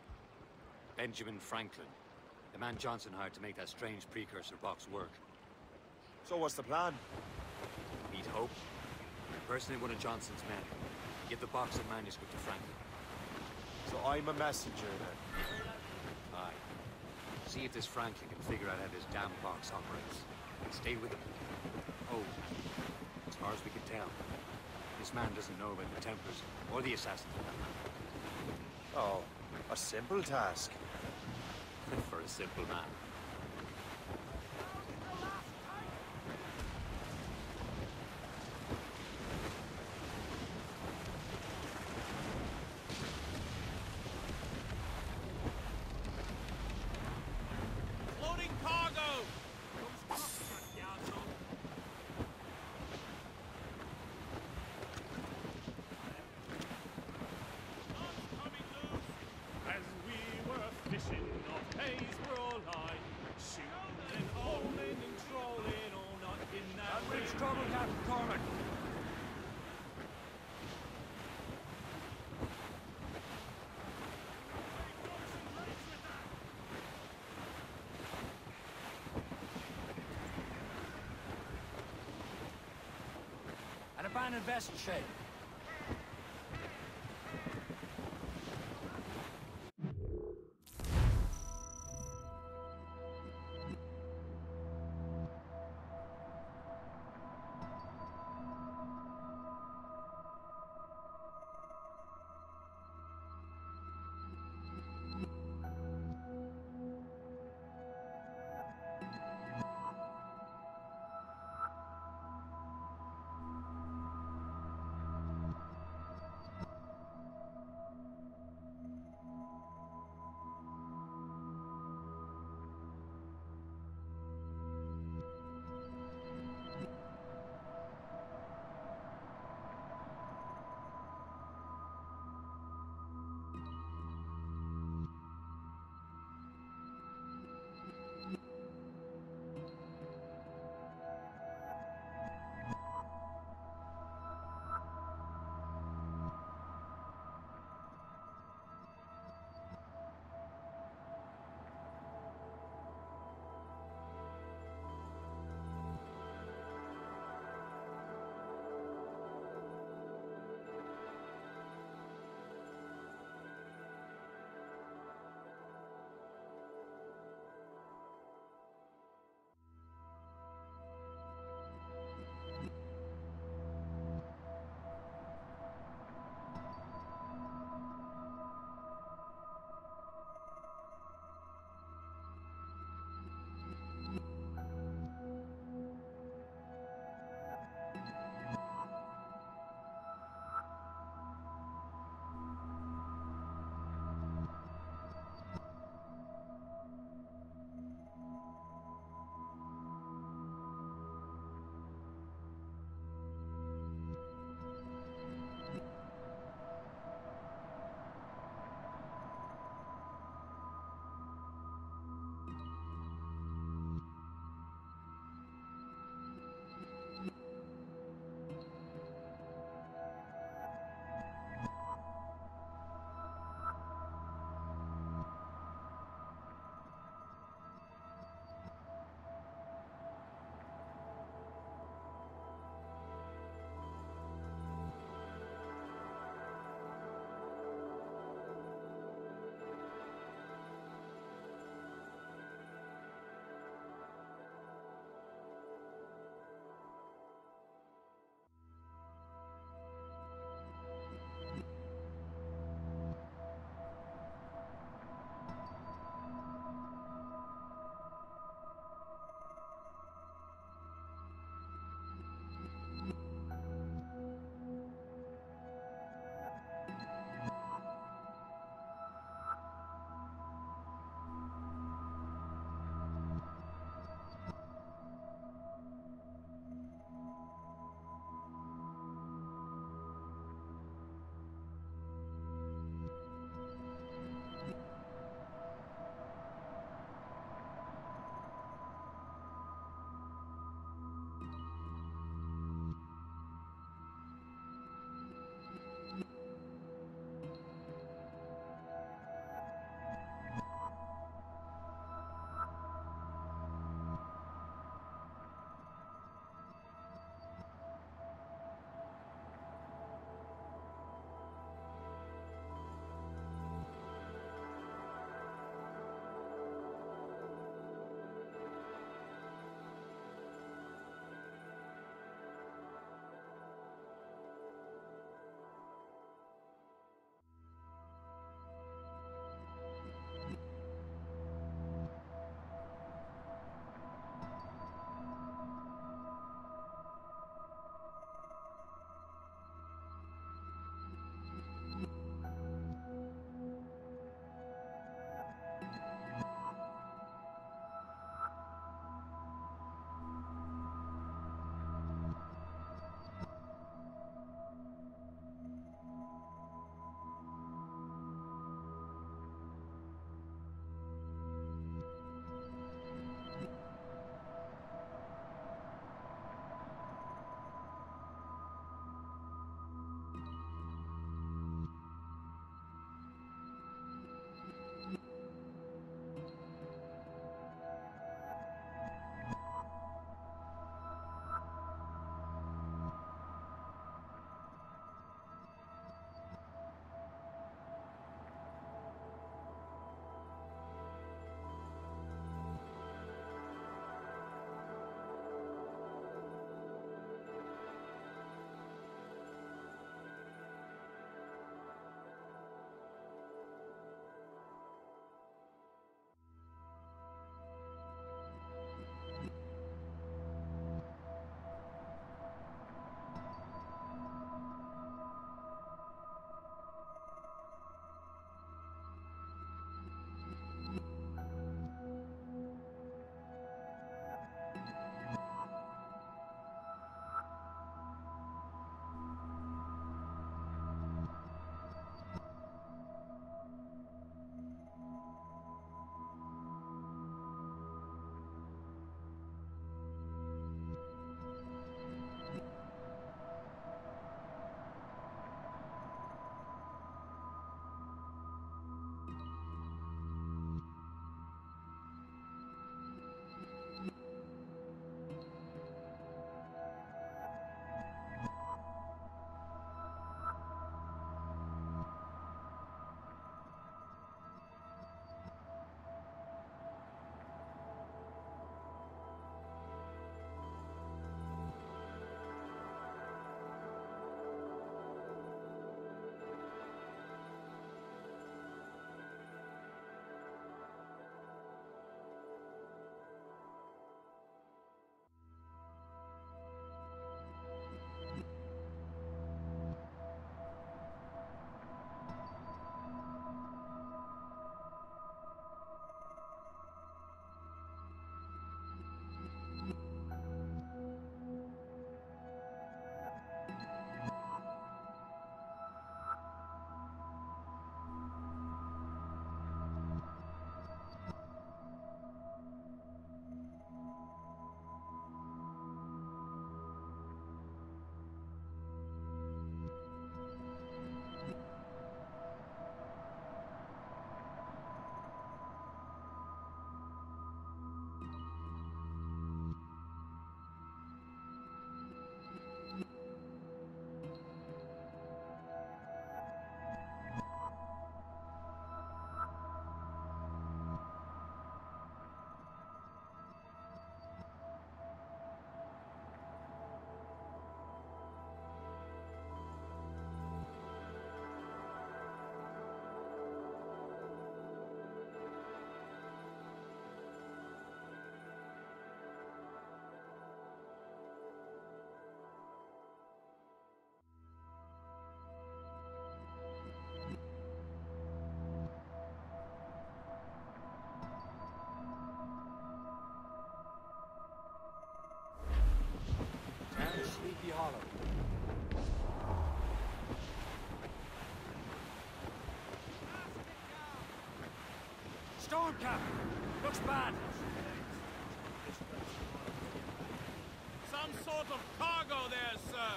[SPEAKER 8] Benjamin Franklin. The man Johnson hired to make that strange precursor box work.
[SPEAKER 3] So what's the plan?
[SPEAKER 8] Meet Hope. Impersonate one of Johnson's men. Give the box and manuscript to Franklin.
[SPEAKER 3] So I'm a messenger then?
[SPEAKER 8] Aye. See if this Franklin can figure out how this damn box operates. And stay with him. Oh, as far as we can tell, this man doesn't know about the Templars or the assassins for that matter.
[SPEAKER 3] Oh, a simple task.
[SPEAKER 8] For a simple man.
[SPEAKER 17] Loading cargo! As we were fishing off Haysborough Line, shooting and hauling and trolling all night in that
[SPEAKER 2] Which trouble, Captain Cormac? An abandoned vessel shed. follow. Storm cap! Looks bad.
[SPEAKER 17] Some sort of cargo there, sir.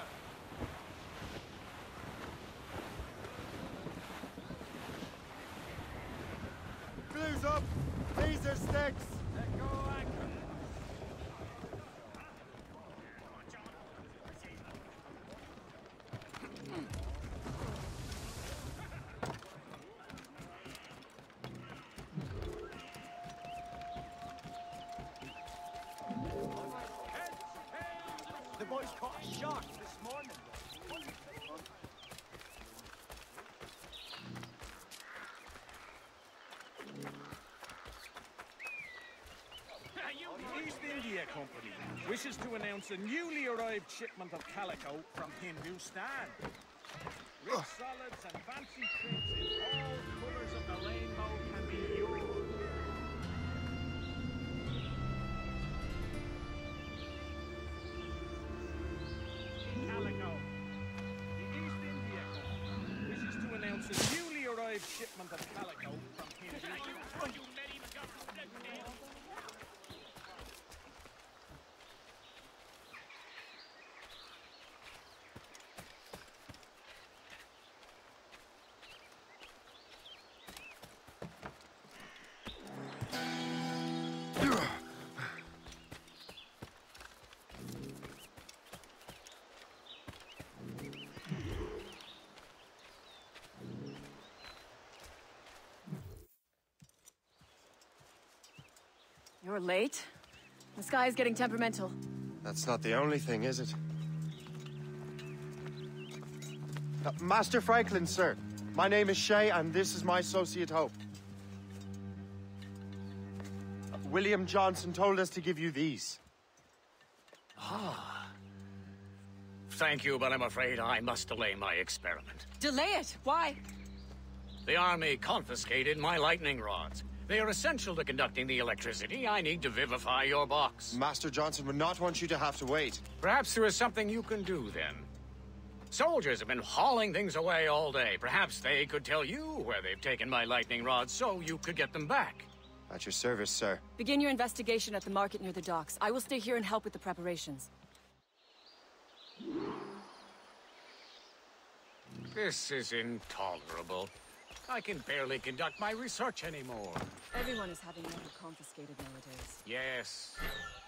[SPEAKER 9] Blues up! These are sticks!
[SPEAKER 2] Let go anchor.
[SPEAKER 5] The boys caught a shark this morning.
[SPEAKER 17] The East India Company wishes to announce a newly arrived shipment of calico from Hindustan. Rich solids and fancy prints in all colors of the rainbow can be yours. Calico. The East India Company wishes to announce a newly arrived shipment of calico from Hindustan.
[SPEAKER 6] You're late. The sky is getting temperamental.
[SPEAKER 3] That's not the only thing, is it? Master Franklin, sir. My name is Shay, and this is my associate Hope. William Johnson told us to give you these.
[SPEAKER 7] Ah. Thank you, but I'm afraid I must delay my experiment.
[SPEAKER 6] Delay it? Why?
[SPEAKER 7] The army confiscated my lightning rods. They are essential to conducting the electricity I need to vivify your box.
[SPEAKER 3] Master Johnson would not want you to have to wait.
[SPEAKER 7] Perhaps there is something you can do, then. Soldiers have been hauling things away all day. Perhaps they could tell you where they've taken my lightning rods so you could get them back.
[SPEAKER 3] At your service, sir.
[SPEAKER 6] Begin your investigation at the market near the docks. I will stay here and help with the preparations.
[SPEAKER 7] This is intolerable. I can barely conduct my research anymore.
[SPEAKER 6] Everyone is having metal confiscated nowadays.
[SPEAKER 7] Yes,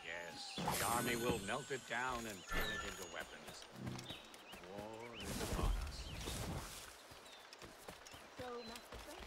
[SPEAKER 7] yes. The army will melt it down and turn it into weapons. War is upon us.
[SPEAKER 6] So, Master Franklin.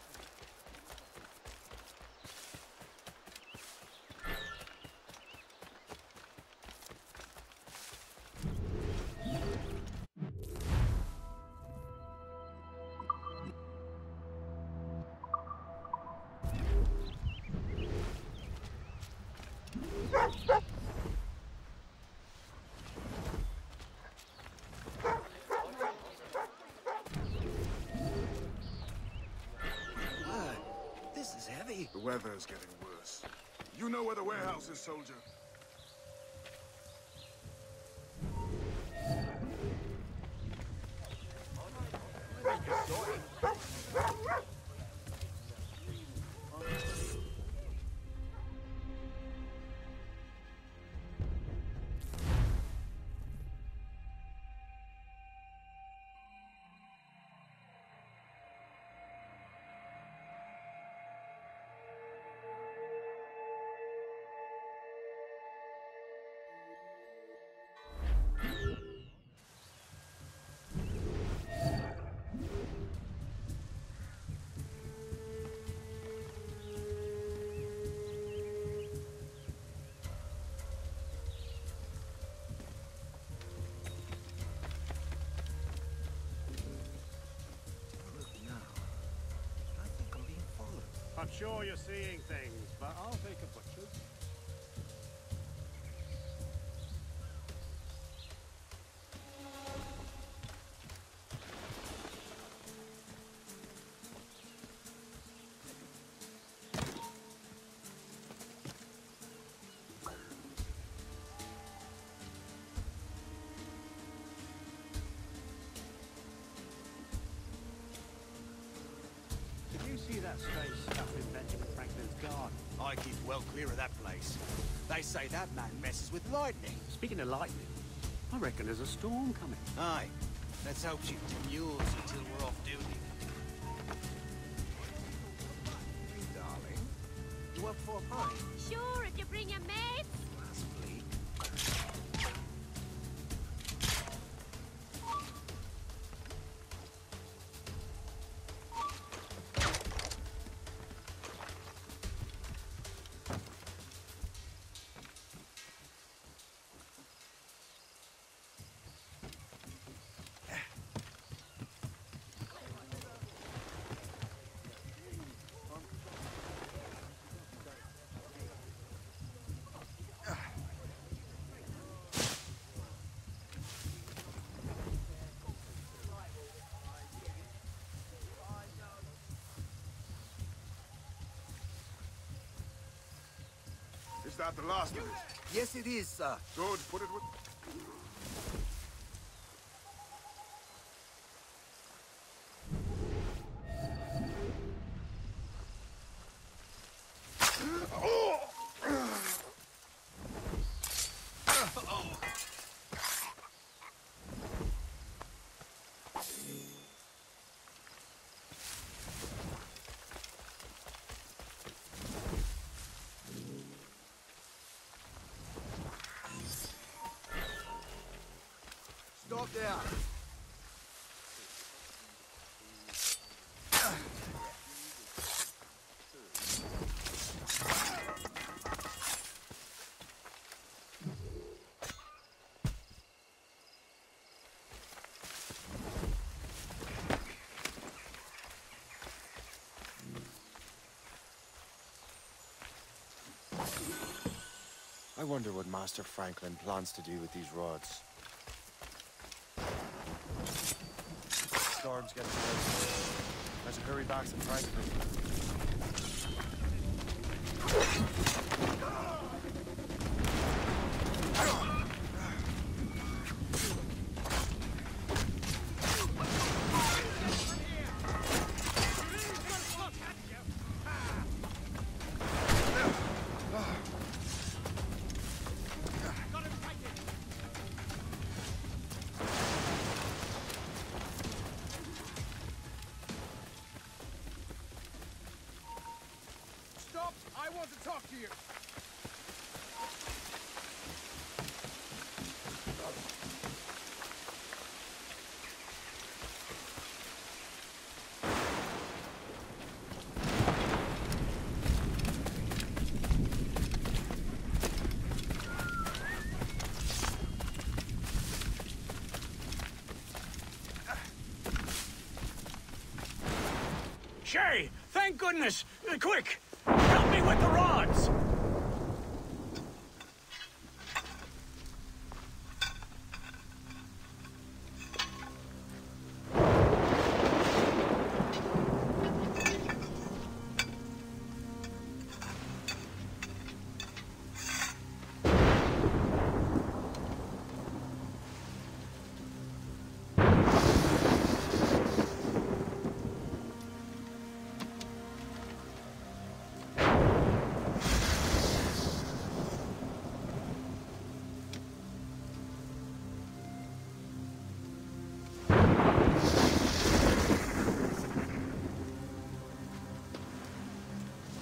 [SPEAKER 5] This is heavy.
[SPEAKER 13] The weather's getting worse. You know where the warehouse is, soldier.
[SPEAKER 17] I'm sure you're seeing things, but I'll take a butcher's.
[SPEAKER 5] that strange stuff invented in Franklin's garden?
[SPEAKER 19] I keep well clear of that place. They say that man messes with lightning.
[SPEAKER 5] Speaking of lightning, I reckon there's a storm coming.
[SPEAKER 19] Aye. Let's hope she demurs until we're off duty. Hey, darling. You up for a pint?
[SPEAKER 11] Sure, if you bring your mates.
[SPEAKER 13] Is that the last of it?
[SPEAKER 19] Yes, it is, sir.
[SPEAKER 13] Good, put it with...
[SPEAKER 19] Stop there.
[SPEAKER 3] I wonder what Master Franklin plans to do with these rods. Storm's getting close. Let's hurry back to Franklin.
[SPEAKER 19] Stop! I want to talk to you.
[SPEAKER 7] Shay! Thank goodness! Quick! Help me with the rods!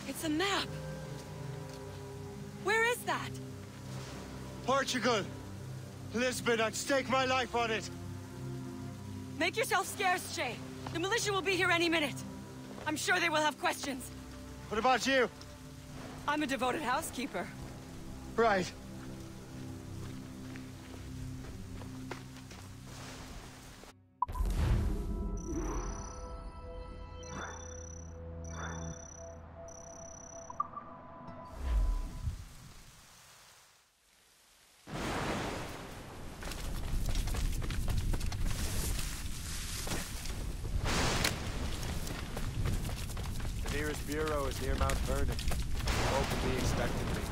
[SPEAKER 6] It's a map! Where is that?
[SPEAKER 3] Portugal! Lisbon, I'd stake my life on it!
[SPEAKER 6] Make yourself scarce, Shay. The militia will be here any minute. I'm sure they will have questions.
[SPEAKER 3] What about you?
[SPEAKER 6] I'm a devoted housekeeper.
[SPEAKER 3] Right. The nearest bureau is near Mount Vernon. Openly expected me.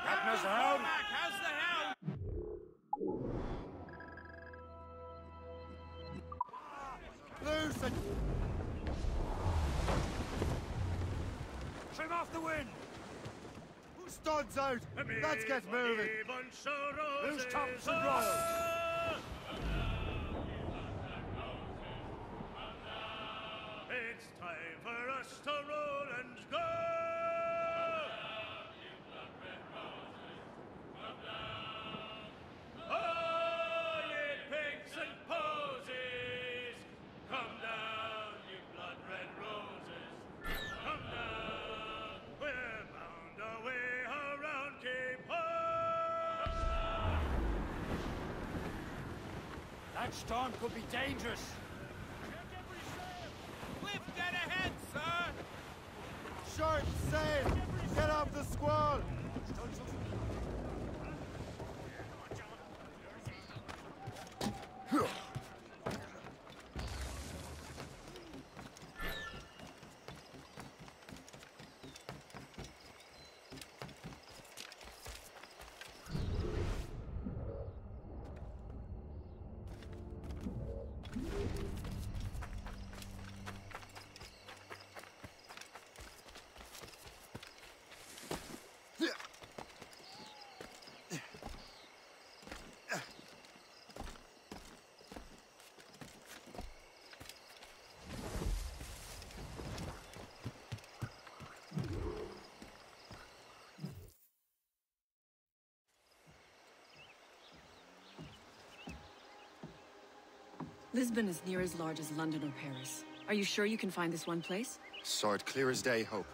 [SPEAKER 2] Captain has the helm.
[SPEAKER 17] Cormac has the helm.
[SPEAKER 9] Loose and...
[SPEAKER 2] Trim off the wind.
[SPEAKER 9] Studs out! Let's get moving!
[SPEAKER 2] Loose tops and royals.
[SPEAKER 17] It's time for us to roll and go! Oh, ye pigs and posies! Come down, you blood-red roses! Come down! We're bound away around Cape Horn!
[SPEAKER 2] That storm could be dangerous.
[SPEAKER 17] Cliff dead ahead, sir!
[SPEAKER 9] Short sail! Get off the squall!
[SPEAKER 6] Lisbon is near as large as London or Paris. Are you sure you can find this one place?
[SPEAKER 3] Saw it clear as day, Hope.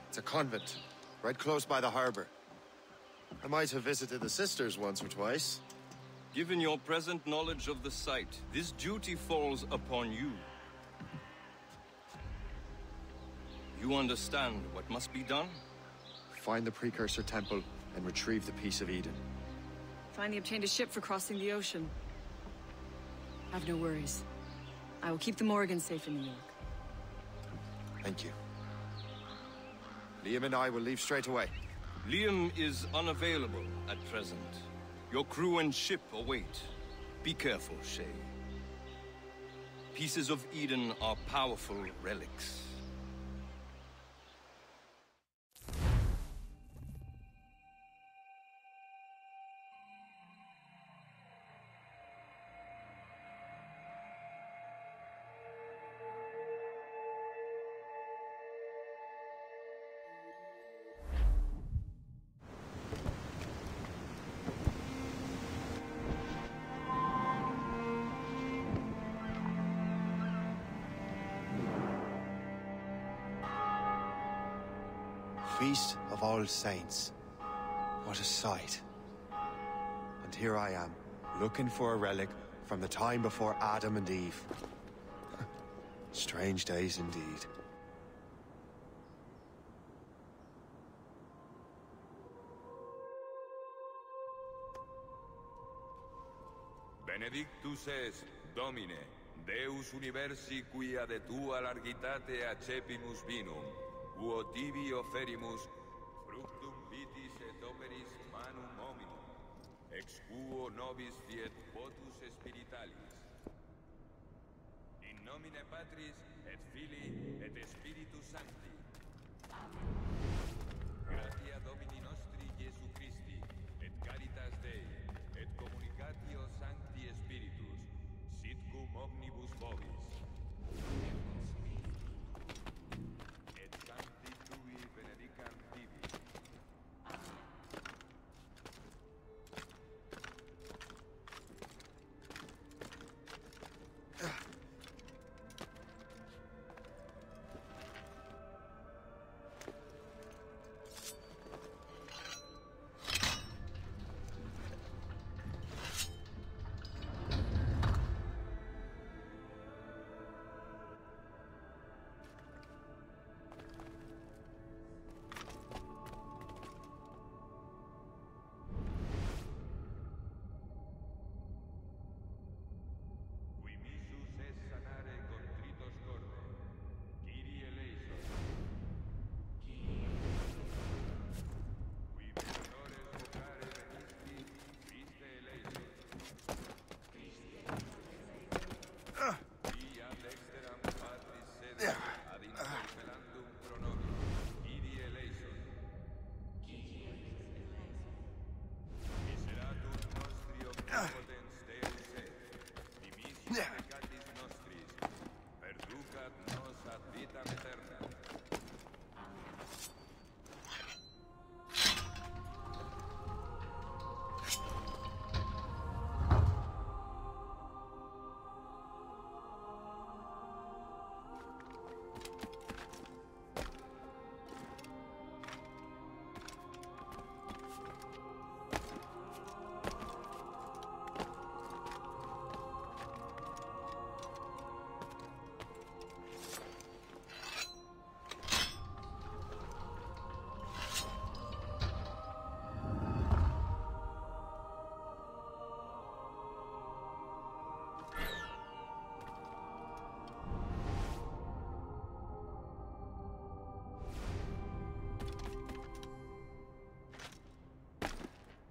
[SPEAKER 3] It's a convent, right close by the harbor. I might have visited the sisters once or twice.
[SPEAKER 10] Given your present knowledge of the site, this duty falls upon you. You understand what must be done?
[SPEAKER 3] Find the Precursor Temple and retrieve the Piece of Eden.
[SPEAKER 6] Finally obtained a ship for crossing the ocean. Have no worries. I will keep the Morgans safe in New York.
[SPEAKER 3] Thank you. Liam and I will leave straight away.
[SPEAKER 10] Liam is unavailable at present. Your crew and ship await. Be careful, Shay. Pieces of Eden are powerful relics.
[SPEAKER 3] Feast of All Saints. What a sight. And here I am, looking for a relic from the time before Adam and Eve. Strange days indeed.
[SPEAKER 12] Benedictus es, Domine, Deus universi quia de tua largitate accepimus vinum, uo tibi oferimus fructum vitis et operis manum hominum, ex quo nobis fiet votus spiritualis. In nomine Patris et Filii et Spiritus Sancti. Gratia Domini nostri Iesu Christi, et caritas Dei, et communicatio Sancti Spiritus, sit cum omnibus vobis. Et Sancti Tui benedicam tibi. omnipotens Deus et, dimissi peccatis nostris, perducat nos ad vitam aeternam.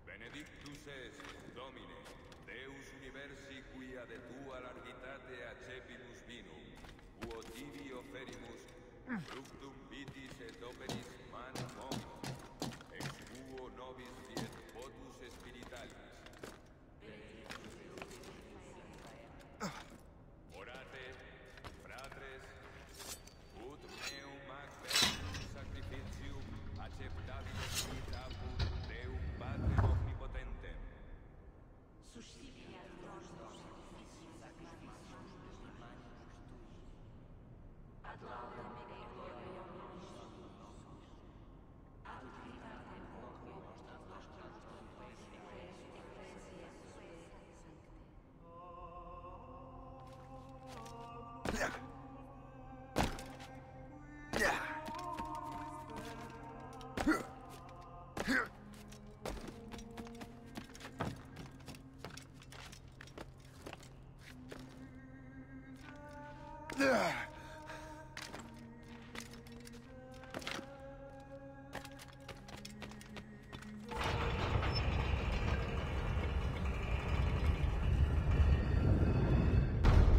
[SPEAKER 12] Benedictus est, Domine, Deus universi quia de tua largitate accepimus vinum, quo tibi oferimus fructum vitis et operis manum hominum, ex quo nobis fiet votus spiritualis. Orate, fratres, ut meum ac verbum sacrificium acceptabilis vit apud Deum Patrem omnipotentem.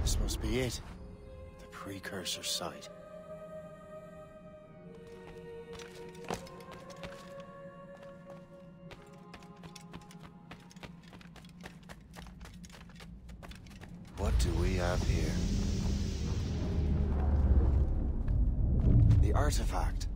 [SPEAKER 3] This must be it. The precursor site. What do we have here? The artifact.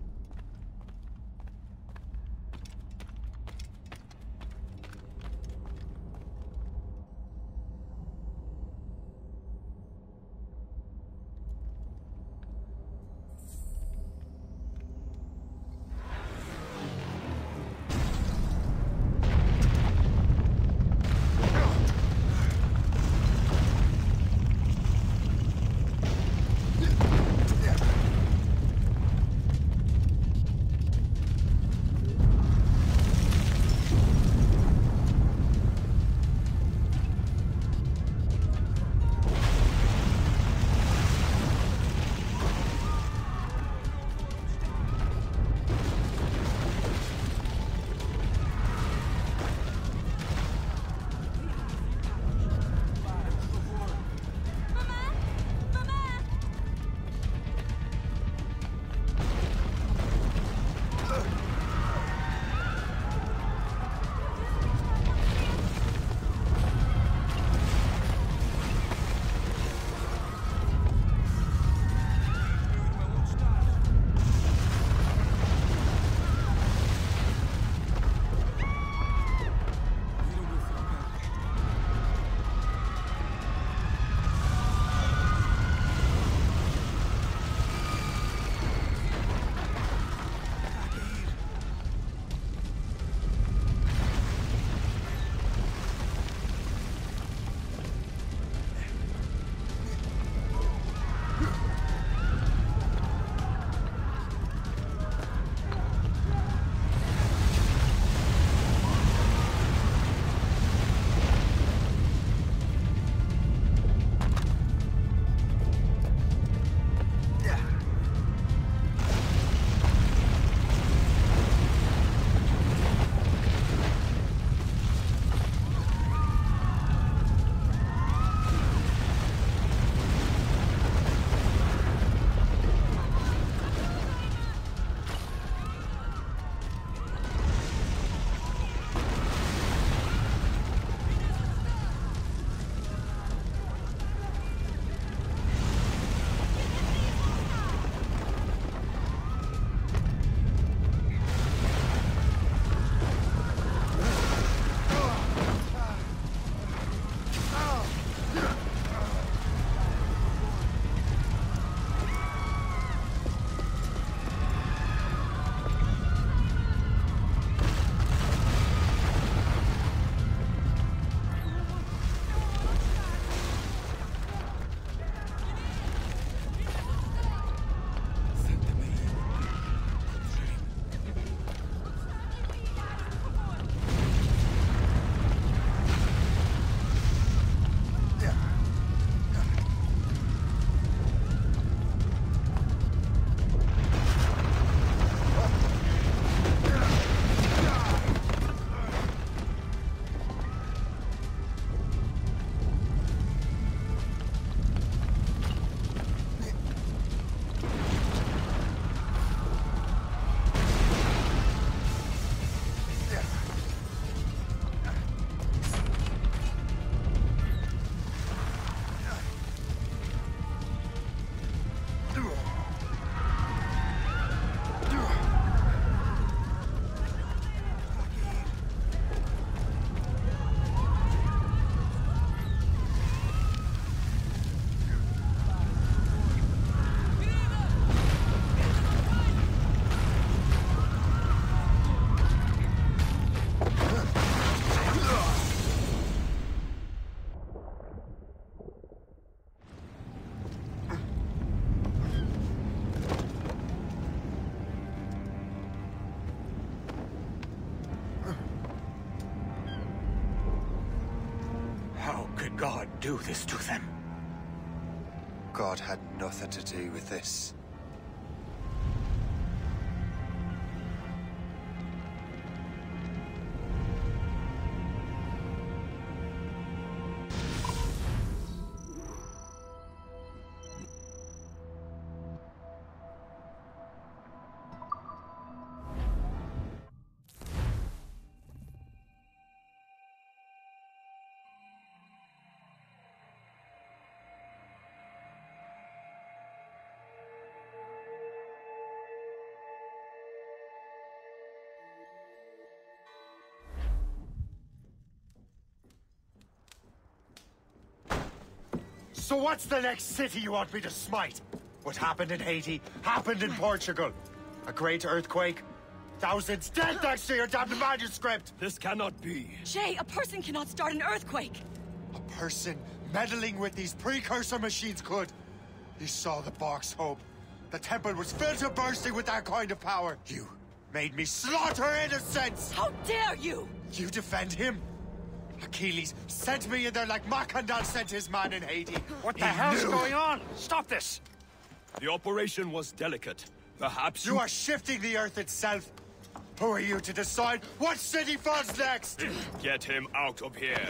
[SPEAKER 14] God do this to them?
[SPEAKER 3] God had nothing to do with this. So what's the next city you want me to smite? What happened in Haiti happened in Portugal. A great earthquake. Thousands dead thanks to your damned manuscript!
[SPEAKER 15] This cannot be.
[SPEAKER 6] Shay, a person cannot start an earthquake!
[SPEAKER 3] A person meddling with these precursor machines could. You saw the box, Hope. The temple was filled to bursting with that kind of power. You made me slaughter innocents!
[SPEAKER 6] How dare you!
[SPEAKER 3] You defend him? Achilles sent me in there like Macandal sent his man in Haiti.
[SPEAKER 15] What the hell's going on? Stop this! The operation was delicate. Perhaps
[SPEAKER 3] you are shifting the earth itself. Who are you to decide what city falls next?
[SPEAKER 15] Get him out of here.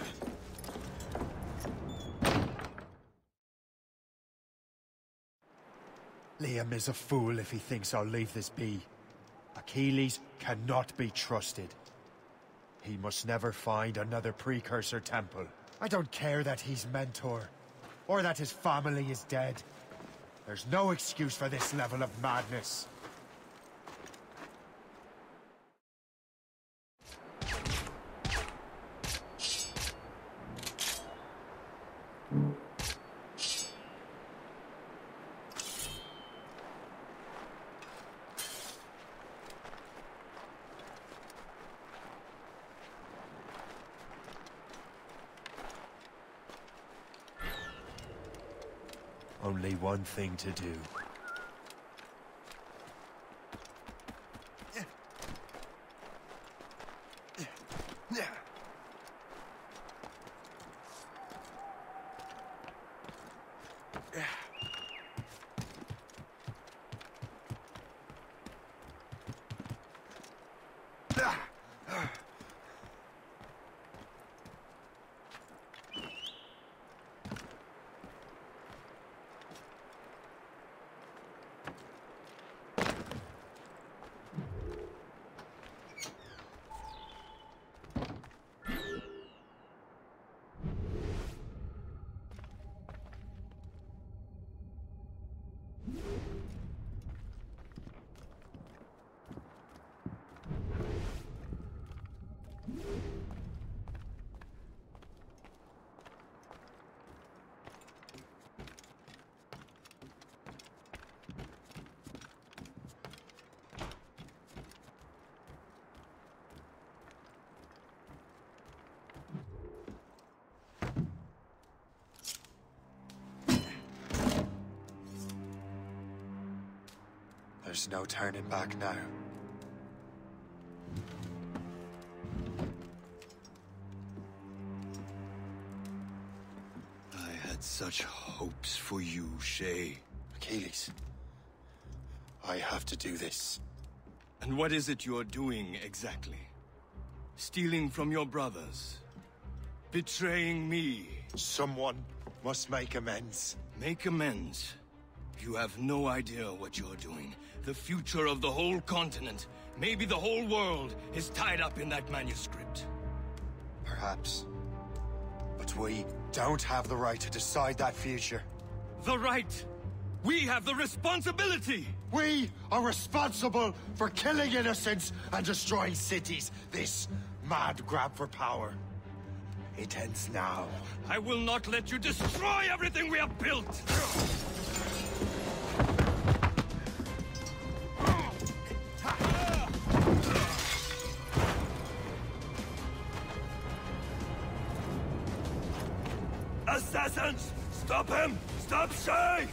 [SPEAKER 3] Liam is a fool if he thinks I'll leave this be. Achilles cannot be trusted. He must never find another precursor temple. I don't care that he's mentor, or that his family is dead. There's no excuse for this level of madness. Only one thing to do. There's no turning back now.
[SPEAKER 10] I had such hopes for you, Shay.
[SPEAKER 3] Achilles, I have to do this.
[SPEAKER 10] And what is it you're doing exactly? Stealing from your brothers? Betraying me?
[SPEAKER 3] Someone must make amends.
[SPEAKER 10] Make amends? You have no idea what you're doing. The future of the whole continent, maybe the whole world, is tied up in that manuscript.
[SPEAKER 3] Perhaps. But we don't have the right to decide that future.
[SPEAKER 10] The right! We have the responsibility!
[SPEAKER 3] We are responsible for killing innocents and destroying cities. This mad grab for power. It ends now.
[SPEAKER 10] I will not let you destroy everything we have built! Assassins! Stop him! Stop Shay!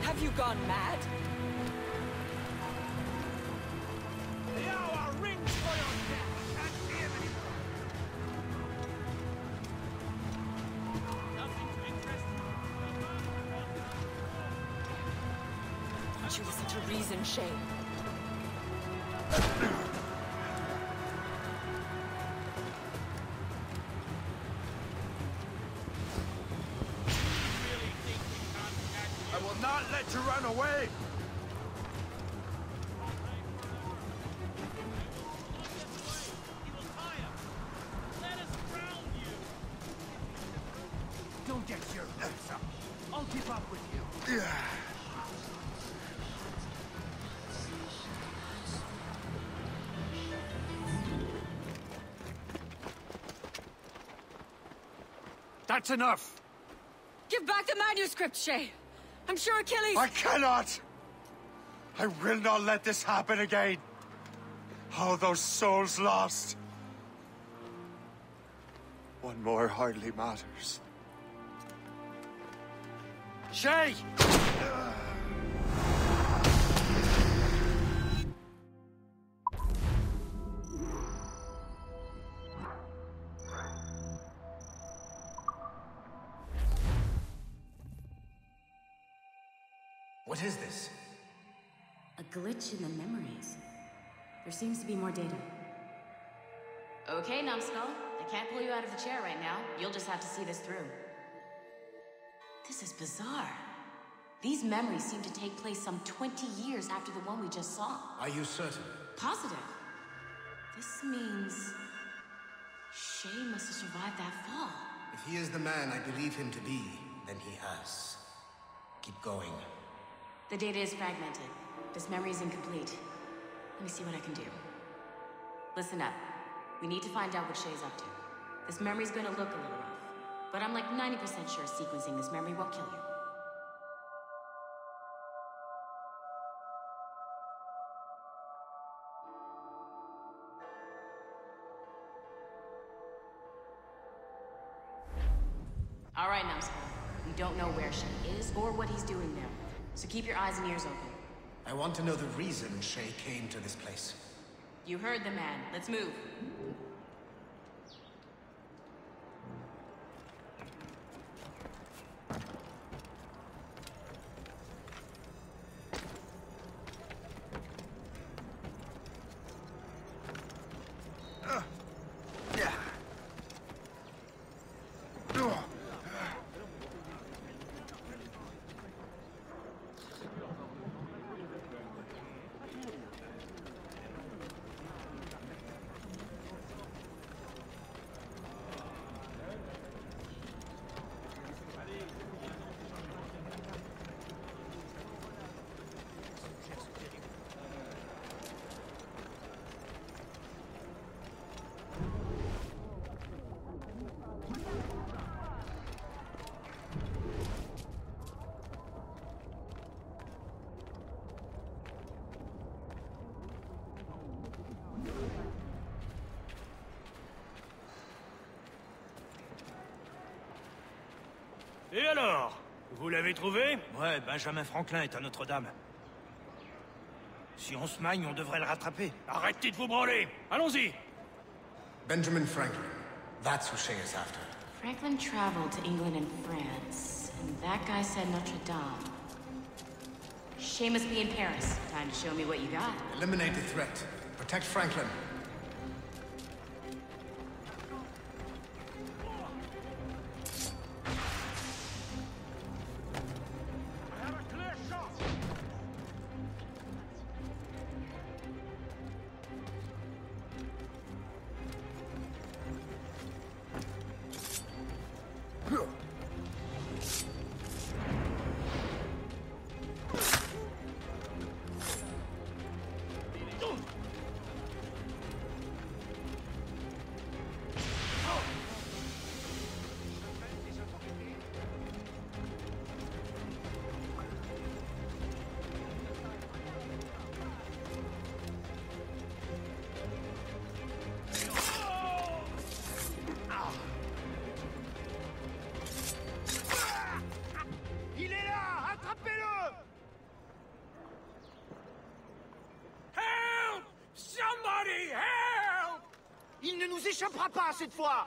[SPEAKER 6] Have you gone mad?
[SPEAKER 17] The hour rings for your death. Can't see him anymore. Nothing to interest
[SPEAKER 6] Don't you listen to reason, Shay.
[SPEAKER 9] I will not let you run away!
[SPEAKER 17] Don't get your hopes up. I'll keep up with you.
[SPEAKER 2] That's enough!
[SPEAKER 6] Give back the manuscript, Shay! I'm sure Achilles...
[SPEAKER 9] I cannot! I will not let this happen again! All those souls lost! One more hardly matters.
[SPEAKER 2] Shay!
[SPEAKER 14] What is this?
[SPEAKER 16] A glitch in the memories. There seems to be more data. Okay, Numbskull. I can't pull you out of the chair right now. You'll just have to see this through. This is bizarre. These memories seem to take place some 20 years after the one we just saw.
[SPEAKER 14] Are you certain?
[SPEAKER 16] Positive. This means... Shay must have survived that fall.
[SPEAKER 14] If he is the man I believe him to be, then he has. Keep going.
[SPEAKER 16] The data is fragmented. This memory is incomplete. Let me see what I can do. Listen up. We need to find out what Shay's up to. This memory's gonna look a little rough, but I'm like 90% sure sequencing this memory won't kill you. All right, Numbskull. We don't know where Shay is or what he's doing there, so keep your eyes and ears open.
[SPEAKER 14] I want to know the reason Shay came to this place.
[SPEAKER 16] You heard the man. Let's move.
[SPEAKER 17] Et alors? Vous l'avez trouvé? Ouais, Benjamin Franklin est à Notre-Dame. Si on se magne, on devrait le rattraper. Arrêtez de vous branler! Allons-y!
[SPEAKER 14] Benjamin Franklin. That's who Shay is after.
[SPEAKER 16] Franklin traveled to England and France, and that guy said Notre-Dame. Shay must be in Paris. Time to show me what you got.
[SPEAKER 14] Eliminate the threat. Protect Franklin.
[SPEAKER 1] ne nous échappera pas cette fois!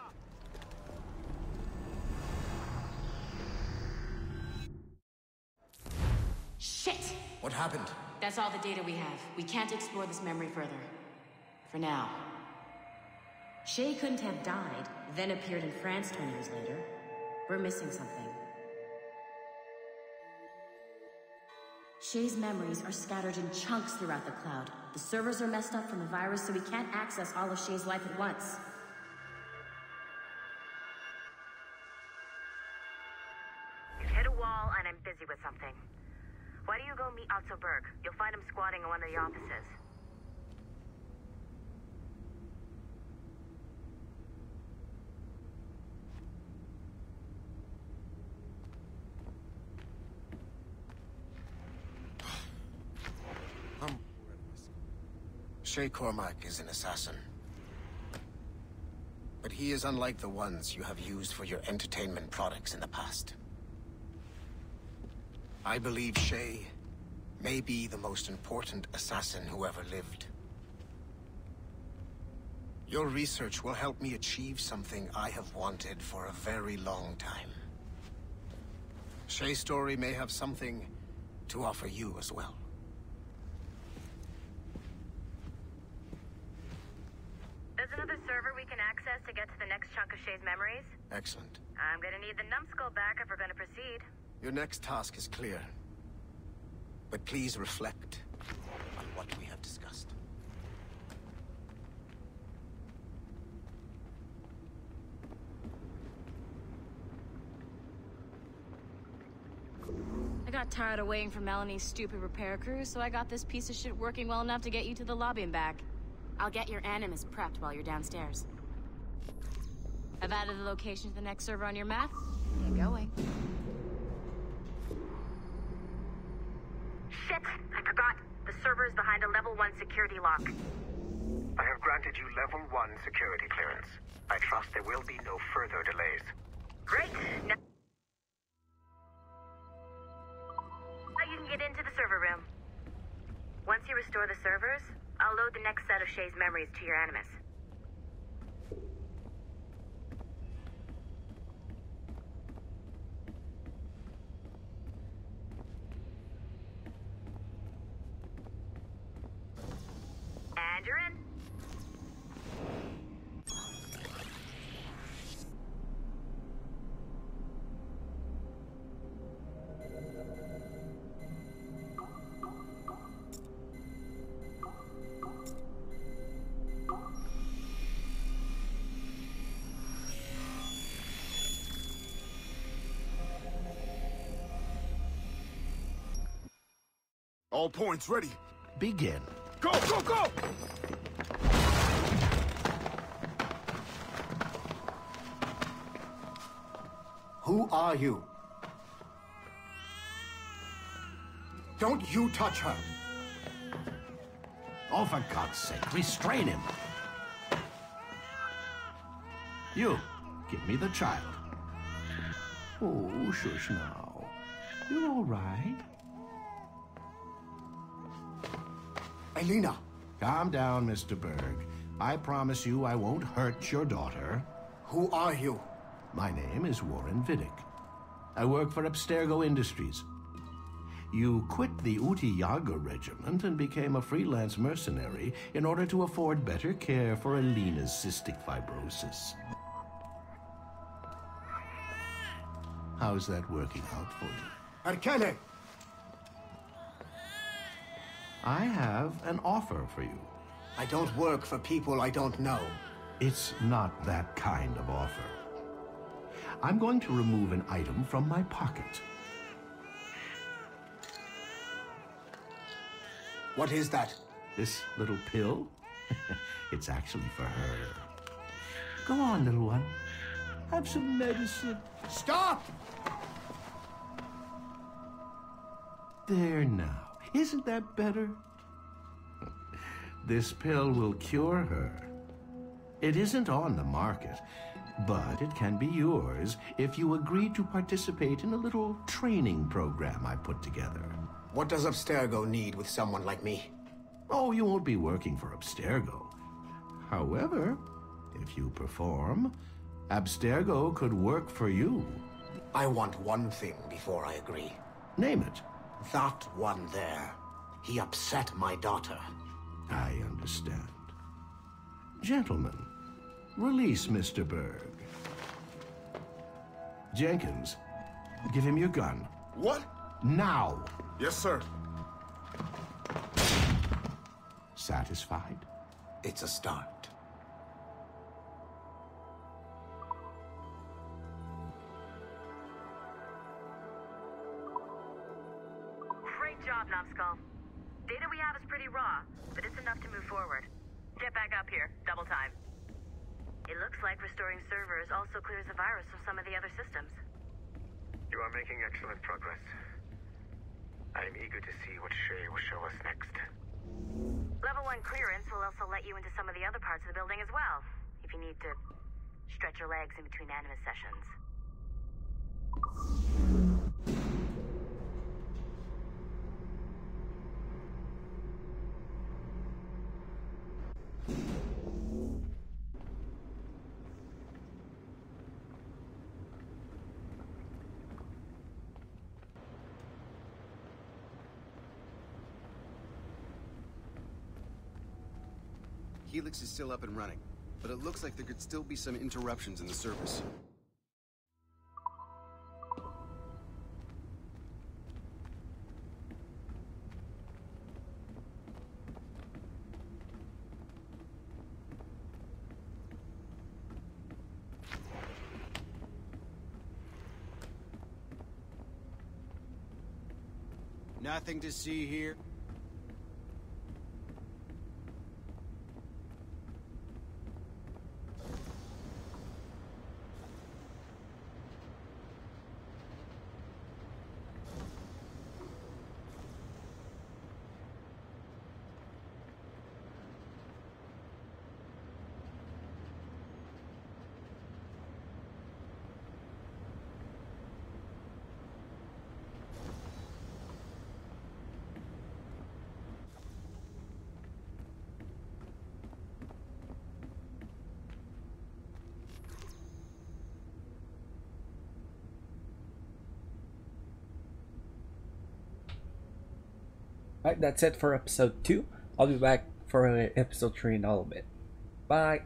[SPEAKER 16] Shit!
[SPEAKER 14] What happened?
[SPEAKER 16] That's all the data we have. We can't explore this memory further. For now. Shay couldn't have died, then appeared in France 20 years later. We're missing something. Shay's memories are scattered in chunks throughout the cloud. The servers are messed up from the virus, so we can't access all of Shay's life at once.
[SPEAKER 18] You've hit a wall, and I'm busy with something. Why don't you go meet Otto Berg? You'll find him squatting in one of the offices.
[SPEAKER 14] Shay Cormac is an assassin. But he is unlike the ones you have used for your entertainment products in the past. I believe Shay may be the most important assassin who ever lived. Your research will help me achieve something I have wanted for a very long time. Shay's story may have something to offer you as well.
[SPEAKER 18] There's another server we can access to get to the next chunk of Shay's memories.
[SPEAKER 14] Excellent.
[SPEAKER 18] I'm gonna need the numbskull back if we're gonna proceed.
[SPEAKER 14] Your next task is clear. But please reflect on what we have discussed.
[SPEAKER 16] I got tired of waiting for Melanie's stupid repair crew, so I got this piece of shit working well enough to get you to the lobby and back. I'll get your Animus prepped while you're downstairs. I've added the location to the next server on your map. Get going.
[SPEAKER 18] Shit! I forgot. The server is behind a level 1 security lock.
[SPEAKER 20] I have granted you level 1 security clearance. I trust there will be no further delays.
[SPEAKER 18] Great! Now you can get into the server room. Once you restore the servers, I'll load the next set of Shay's memories to your Animus. And you're in.
[SPEAKER 13] All points ready.
[SPEAKER 4] Begin.
[SPEAKER 13] Go, go, go!
[SPEAKER 14] Who are you? Don't you touch her!
[SPEAKER 4] Oh, for God's sake, restrain him. You, give me the child. Oh, shush now. You're all right.
[SPEAKER 14] Elena!
[SPEAKER 4] Calm down, Mr. Berg. I promise you I won't hurt your daughter.
[SPEAKER 14] Who are you?
[SPEAKER 4] My name is Warren Vidic. I work for Abstergo Industries. You quit the Uti Yaga regiment and became a freelance mercenary in order to afford better care for Elena's cystic fibrosis. How's that working out for you?
[SPEAKER 14] Arkele!
[SPEAKER 4] I have an offer for you.
[SPEAKER 14] I don't work for people I don't know.
[SPEAKER 4] It's not that kind of offer. I'm going to remove an item from my pocket.
[SPEAKER 14] What is that?
[SPEAKER 4] This little pill? It's actually for her. Go on, little one. Have some medicine.
[SPEAKER 14] Stop!
[SPEAKER 4] There now. Isn't that better? This pill will cure her. It isn't on the market, but it can be yours if you agree to participate in a little training program I put together.
[SPEAKER 14] What does Abstergo need with someone like me?
[SPEAKER 4] Oh, you won't be working for Abstergo. However,
[SPEAKER 21] If you perform, Abstergo could work for you.
[SPEAKER 20] I want one thing before I agree.
[SPEAKER 21] Name it.
[SPEAKER 20] That one there. He upset my daughter.
[SPEAKER 21] I understand. Gentlemen, release Mr. Berg. Jenkins, give him your gun.
[SPEAKER 13] What?
[SPEAKER 21] Now!
[SPEAKER 13] Yes, sir.
[SPEAKER 21] Satisfied?
[SPEAKER 20] It's a start.
[SPEAKER 18] Great job, Numbskull. Data we have is pretty raw, but it's enough to move forward. Get back up here. Double time. It looks like restoring servers also clears the virus from some of the other systems.
[SPEAKER 20] You are making excellent progress. I am eager to see what Shay will show us next.
[SPEAKER 18] Level 1 clearance will also let you into some of the other parts of the building as well, if you need to stretch your legs in between Animus sessions.
[SPEAKER 22] Helix is still up and running, but it looks like there could still be some interruptions in the service.
[SPEAKER 19] Nothing to see here.
[SPEAKER 23] Alright, that's it for episode 2. I'll be back for episode 3 in a little bit. Bye!